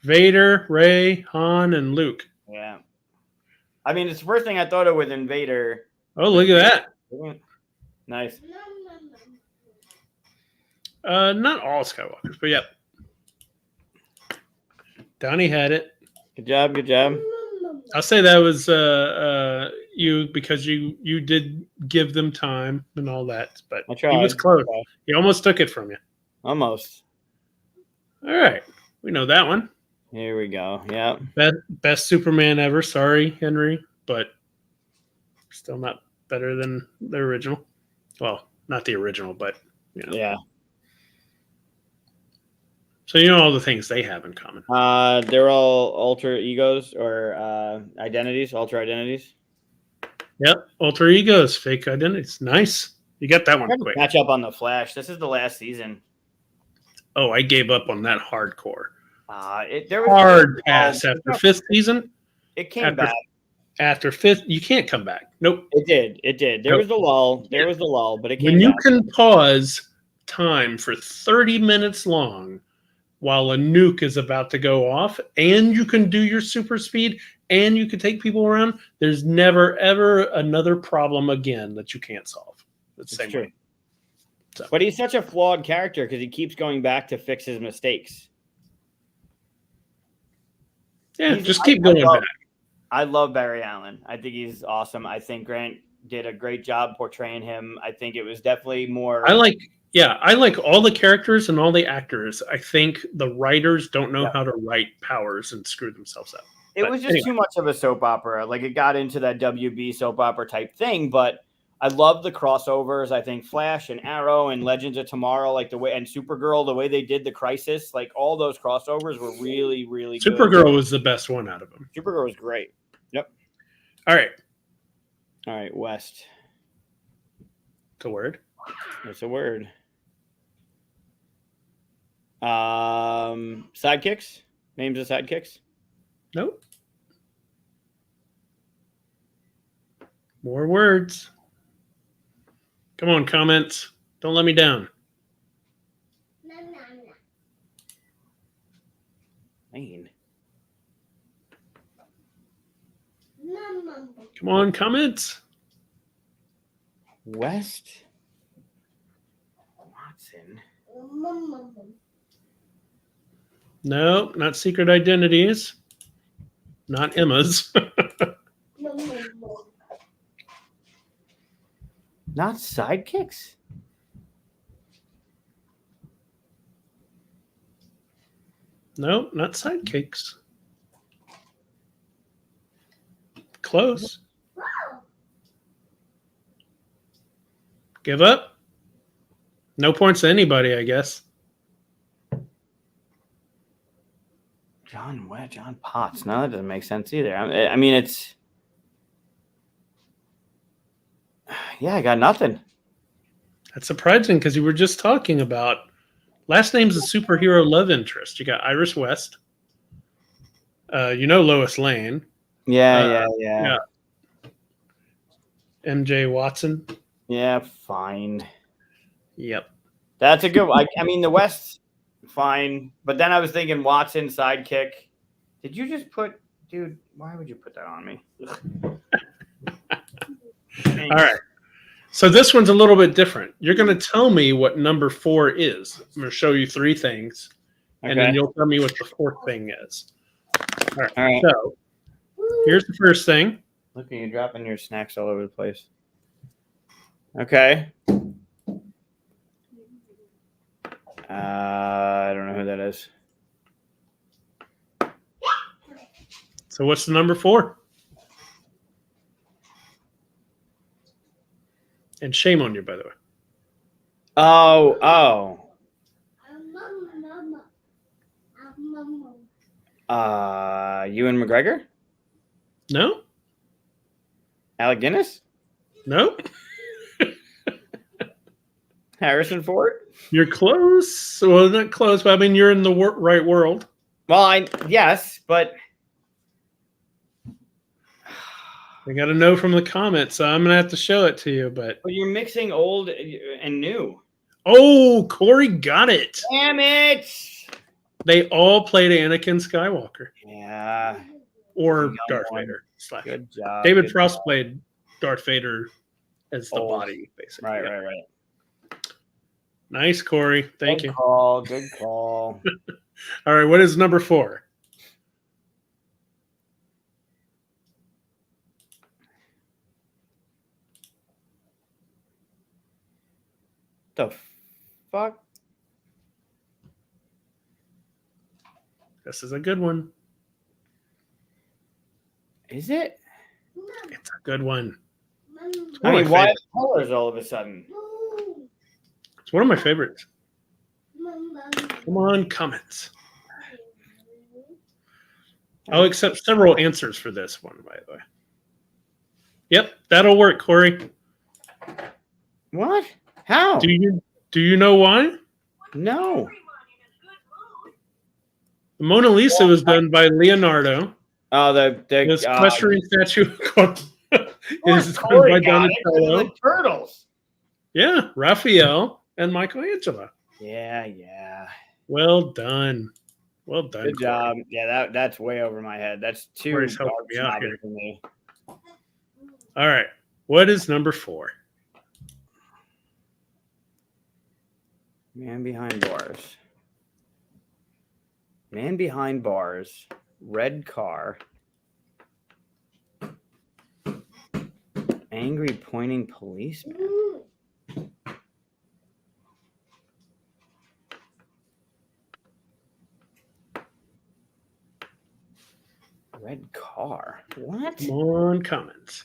Vader, Rey, Han, and Luke. Yeah. I mean, it's the first thing I thought of with Invader. Oh, look at that. Nice. Not all Skywalkers, but yep. Donnie had it. Good job. I'll say that was you because you did give them time and all that, but he was close. He almost took it from you. Almost. All right. We know that one. Here we go. Yeah. Best Superman ever. Sorry, Henry, but still not better than the original. Well, not the original, but Yeah. So you know all the things they have in common. They're all alter egos or identities, alter identities. Yep, alter egos, fake identities. Nice. You got that one quick. Catch up on the Flash. This is the last season. Oh, I gave up on that hardcore. There was Hard pass after fifth season. It came back. After fifth, you can't come back. Nope. It did. There was the lull. There was the lull, but it came when you back. can pause time for 30 minutes long while a nuke is about to go off, and you can do your super speed, and you can take people around, there's never, ever another problem again that you can't solve. That's the same true. way. So. But he's such a flawed character because he keeps going back to fix his mistakes. Yeah, just keep going back. I love Barry Allen. I think he's awesome. I think Grant did a great job portraying him. I think it was definitely more. I like all the characters and all the actors. I think the writers don't know how to write Powers and screw themselves up. It was just too much of a soap opera. Like it got into that WB soap opera type thing, but I love the crossovers. I think Flash and Arrow and Legends of Tomorrow, like the way, and Supergirl, the way they did the Crisis, like all those crossovers were really, really good. Supergirl was the best one out of them. Supergirl was great. Yep. All right, West. It's a word. It's a word. Sidekicks. Names of sidekicks. Nope. More words. Come on, comments. Don't let me down. Maine. Come on, comments. West. Watson. No, not secret identities. Not Emma's. Not sidekicks? No, not sidekicks. Close. Give up? No points to anybody, I guess. John Potts. No, that doesn't make sense either. I mean, it's... Yeah, I got nothing. That's surprising because you were just talking about last name's a superhero love interest. You got Iris West. Lois Lane. Yeah. MJ Watson. Yeah, fine. Yep. That's a good one. I mean, the West, fine. But then I was thinking Watson, sidekick. Did you just put... Dude, why would you put that on me? All right. So this one's a little bit different. You're going to tell me what number 4 is. I'm going to show you 3 things, and then you'll tell me what the 4th thing is. All right. So here's the first thing. Look at you dropping your snacks all over the place. Okay. I don't know who that is. So what's the number 4? And shame on you, by the way. Oh. Ewan McGregor? No. Alec Guinness? No. Harrison Ford? You're close. Well, not close, but I mean, you're in the right world. Well, yes, but... I got to know from the comments, so I'm going to have to show it to you. But you're mixing old and new. Oh, Corey got it. Damn it. They all played Anakin Skywalker. Yeah. Or Darth Vader. Good job. David Frost played Darth Vader as the body, basically. Right. Nice, Corey. Thank you. Good call. All right, what is number 4? The fuck? This is a good one. Is it? It's a good one. I mean, why colors all of a sudden? It's one of my favorites. Come on, comments. I'll accept several answers for this one, by the way. Yep, that'll work, Corey. What? How? Do you know why? No. The Mona Lisa was done by Leonardo. Oh, the This equestrian statue is done Corey by got it. Donatello. The turtles. Yeah, Raphael and Michelangelo. Yeah. Well done. Well done. Good job. Yeah, that's way over my head. That's too Corey's helping dark me out snobby here. for me. All right. What is number 4? Man behind bars. Man behind bars. Red car. Angry pointing policeman. Red car. What? Come on, comments.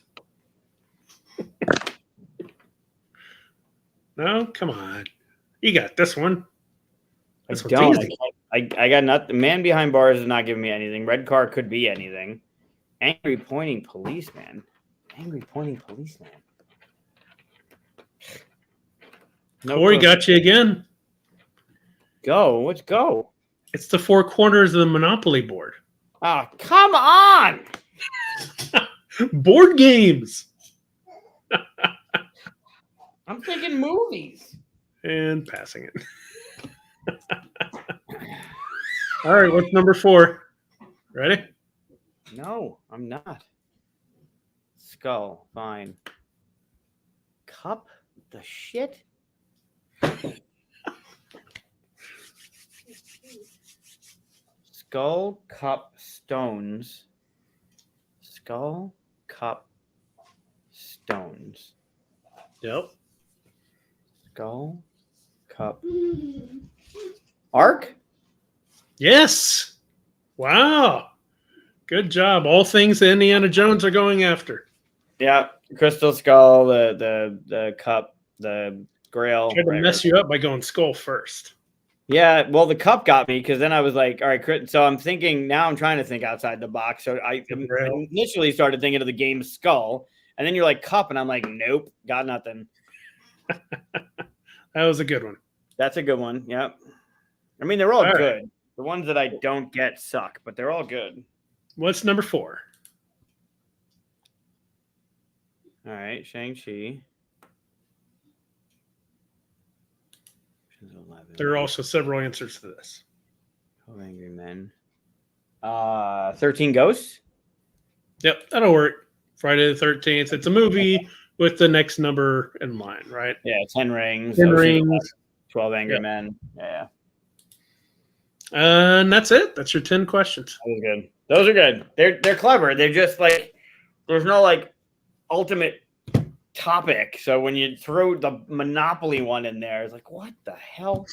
No, come on. You got this one. This I one's don't. easy. I got nothing. Man behind bars is not giving me anything. Red car could be anything. Angry pointing policeman. Angry pointing policeman. No Corey clue. got you again. Go. Let's go. It's the 4 corners of the Monopoly board. Oh, come on. Board games. I'm thinking movies. And passing it. All right, what's number 4? Ready? No, I'm not. Skull. Fine. Cup? The shit? Skull, cup, stones. Skull, cup, stones. Yep. Skull, cup. Ark? Yes. Wow. Good job. All things that Indiana Jones are going after. Yeah. Crystal skull, the cup, the grail. Tried to mess you up by going skull first. Yeah, well, the cup got me because then I was like, all right, so I'm thinking now I'm trying to think outside the box. So I initially started thinking of the game Skull, and then you're like cup, and I'm like, nope, got nothing. That was a good one. That's a good one. Yep. I mean, they're all All good. right. The ones that I don't get suck, but they're all good. What's number 4? All right, Shang-Chi. There are also several answers to this. Oh, Angry Men. 13 Ghosts. Yep, that'll work. Friday the 13th. It's a movie with the next number in line, right? Yeah, 10 Rings. 10 Ocean's Rings. 11, 12 Angry Yep. Men. Yeah, And that's it. That's your 10 questions. that was good. Those are good. They're clever. They're just like there's no like ultimate topic. So when you throw the Monopoly one in there, it's like, what the hell?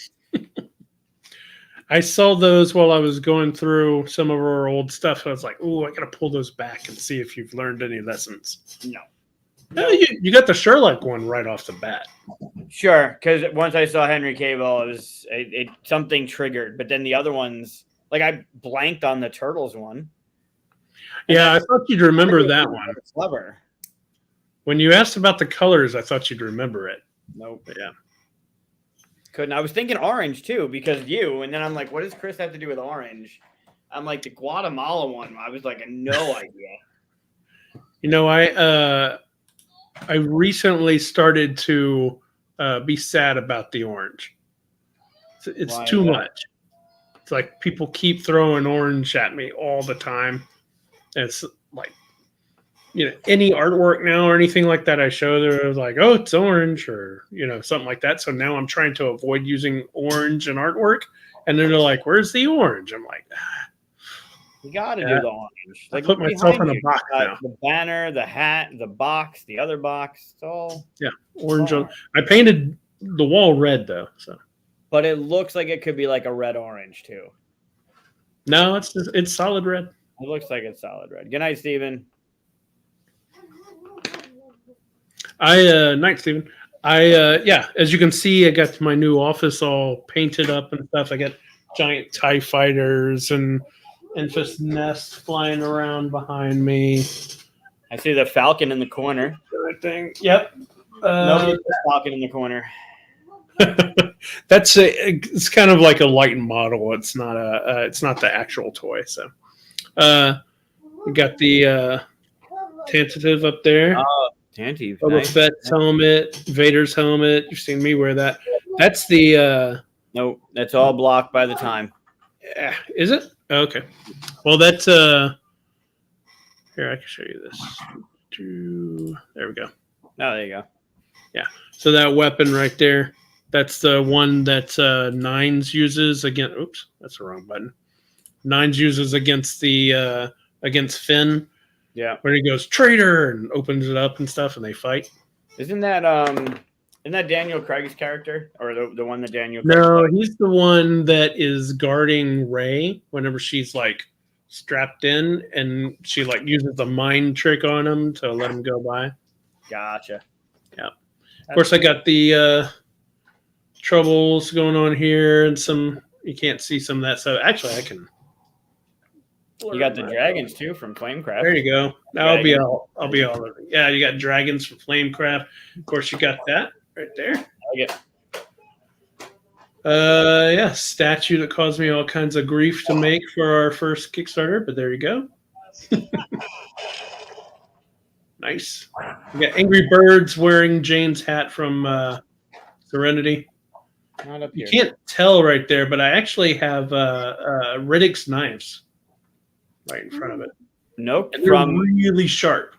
I saw those while I was going through some of our old stuff. I was like, "Ooh, I got to pull those back and see if you've learned any lessons." No. No, you got the Sherlock one right off the bat. Sure, because once I saw Henry Cavill, it something triggered. But then the other ones, like I blanked on the Turtles one. Yeah, I thought you'd remember that one. Clever. When you asked about the colors, I thought you'd remember it. Nope. But yeah. Couldn't. I was thinking orange too because you, and then I'm like, what does Chris have to do with orange? I'm like the Guatemala one. I was like, no idea. You know, I recently started to be sad about the orange. It's Why too is that? much. It's like people keep throwing orange at me all the time. And it's like, you know, any artwork now or anything like that I show, they're like, oh, it's orange or, you know, something like that. So now I'm trying to avoid using orange in artwork. And then they're like, where's the orange? I'm like, You got to Yeah. do the orange. I Like put look myself behind in a you. box now. The banner, the hat, the box, the other box. It's all. Orange. Oh. I painted the wall red though. So But it looks like it could be like a red orange too. no, it's solid red. It looks like it's solid red. Good night, Steven. Night, Steven. Yeah, as you can see, I got my new office all painted up and stuff. I got giant TIE fighters and Enfys Nest flying around behind me. I see the Falcon in the corner. Thing. Yep. Nobody's the Falcon in the corner. It's kind of like a light model. It's not the actual toy. So, we got the tentative up there. Oh, Tantive. Boba Nice. Fett's helmet, Vader's helmet. You've seen me wear that. That's the. Nope, that's all blocked by the time. Yeah, is it? Okay. Well, that's here. I can show you this. There we go. Oh, there you go. So that weapon right there, that's the one that Nines uses against. Oops, that's the wrong button. Nines uses against the against Finn, Yeah. where he goes traitor and opens it up and stuff, and they fight. Isn't that Daniel Craig's character, or the one that Daniel? No, he's the one that is guarding Rey whenever she's like strapped in, and she like uses a mind trick on him to let him go by. Gotcha. Yeah. Of course, I got the troubles going on here, and some you can't see some of that stuff. Actually, I can. You got the dragons too from Flamecraft. There you go. I'll be all. Yeah, you got dragons from Flamecraft. Of course, you got that right there. I get. Yeah, statue that caused me all kinds of grief to make for our first Kickstarter, but there you go. Nice. We got Angry Birds wearing Jane's hat from Serenity. Not up You here. can't tell right there, but I actually have Riddick's knives right in front of it. Nope. And they're From really sharp.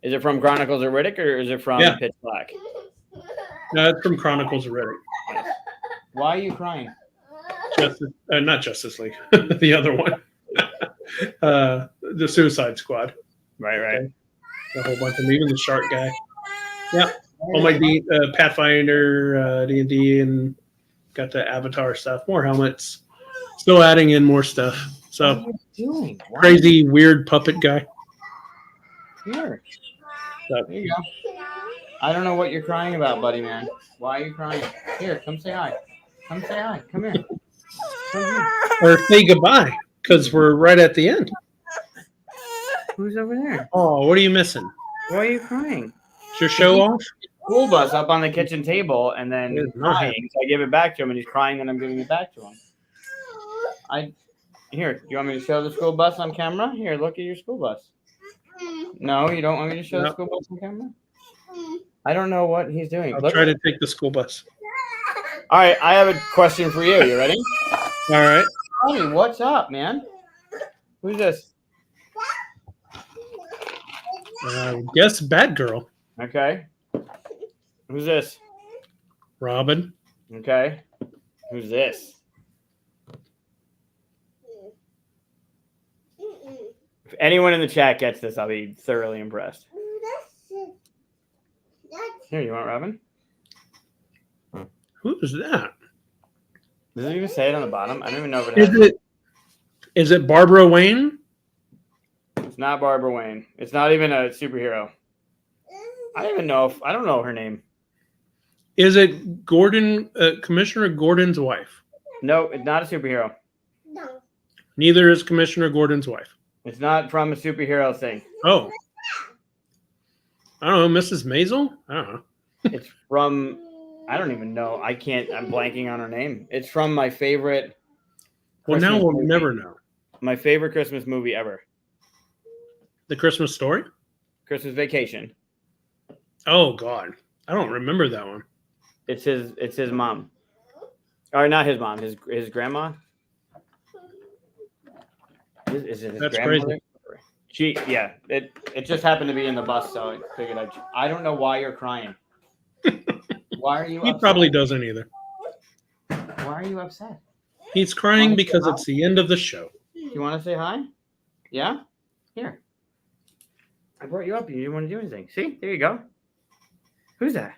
is it from Chronicles of Riddick or is it from Yeah. Pitch Black? No, it's from Chronicles of Riddick. Why are you crying? Not Justice League, the other one. The Suicide Squad. Right. A whole bunch of them, even the shark guy. Yeah, all my Pathfinder, D&D, and got the Avatar stuff. More helmets. Still adding in more stuff. What So are you doing? Why? crazy, weird puppet guy. Here. So, There you go. I don't know what you're crying about, buddy man. Why are you crying? Here, come say hi. Come say hi. Come here. Come here. or say goodbye, because we're right at the end. Who's over there? Oh, what are you missing? Why are you crying? Is your show off? School bus up on the kitchen table and then It's not crying. So I give it back to him and he's crying and I'm giving it back to him. Here, do you want me to show the school bus on camera? Here, look at your school bus. No, you don't want me to show the No. school bus on camera? I don't know what he's doing. I'll Look- try to take the school bus. All right, I have a question for you. You ready? All right. Honey, what's up, man? Who's this? Guess Batgirl. Okay. Who's this? Robin. Okay. Who's this? If anyone in the chat gets this, I'll be thoroughly impressed. Here, you want Robin? Who is that? Does it even say it on the bottom? I don't even know if it has. Is it Barbara Wayne? It's not Barbara Wayne. It's not even a superhero. I don't even know if I don't know her name. Is it Gordon, Commissioner Gordon's wife? No, it's not a superhero. Neither is Commissioner Gordon's wife. It's not from a superhero thing. Oh. I don't know, Mrs. Maisel? I don't know. It's from I don't even know. I'm blanking on her name. It's from my favorite. Well, now Christmas we'll movie. never know. My favorite Christmas movie ever. The Christmas Story? Christmas Vacation. Oh, God. I don't remember that one. It's his mom. Or not his mom, his grandma. Is it his That's grandmother? It just happened to be in the bus, so I figured I don't know why you're crying. Why are you He upset? probably doesn't either. Why are you upset? He's crying because it's the end of the show. You want to say hi? Yeah? Here. I brought you up. You didn't want to do anything. See? There you go. Who's that?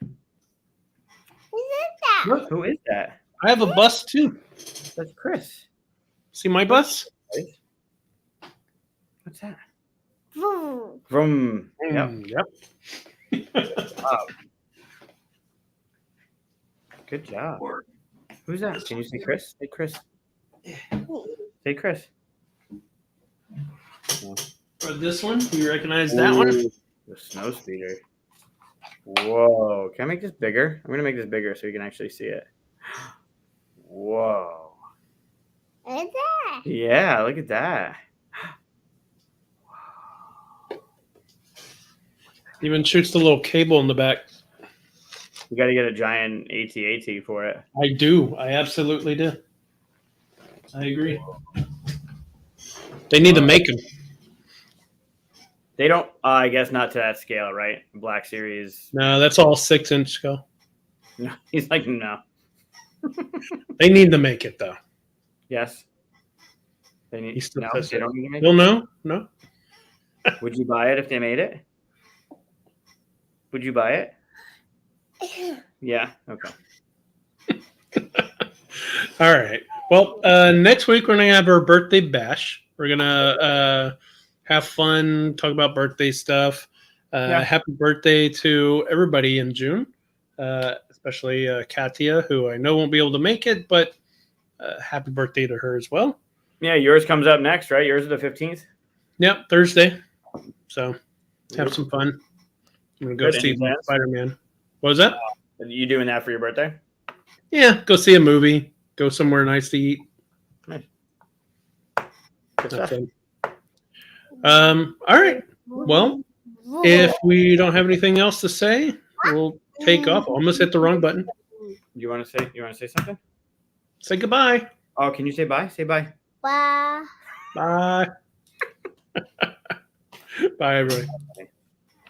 Look, who is that? I have a bus, too. That's Chris. See my bus? What's that? From. Yep. Yep. Good job. Who's that? Can you say Chris? Say Chris. Say Chris. For this one, you recognize that one? Ooh, the snow speeder. Whoa. Can I make this bigger? I'm going to make this bigger so you can actually see it. Whoa. What is that? Yeah, look at that. Even shoots the little cable in the back. You got to get a giant AT-AT for it. I do. I absolutely do. I agree. They need to make them. They don't, I guess not to that scale, right? Black Series. No, that's all 6-inch scale. No, he's like, no. They need to make it though. Yes. They need, He still no, says they it. don't need to make Well, no, no. it. Would you buy it if they made it? Would you buy it? Yeah. Okay. All right. Well, next week we're gonna have our birthday bash. We're gonna have fun, talk about birthday stuff. Yeah. Happy birthday to everybody in June, especially Katia, who I know won't be able to make it, but happy birthday to her as well. Yeah, yours comes up next, right? Yours is the 15th. Yep, Thursday. So have some fun. I'm gonna go Good. see Any plans? Spider-Man. What was that? Are you doing that for your birthday? Yeah, go see a movie. Go somewhere nice to eat. Good That's stuff. it. All right. Well, if we don't have anything else to say, we'll take off. Almost hit the wrong button. You want to say something? Say goodbye. Oh, can you say bye? Say bye. Bye. Bye. Bye, everybody.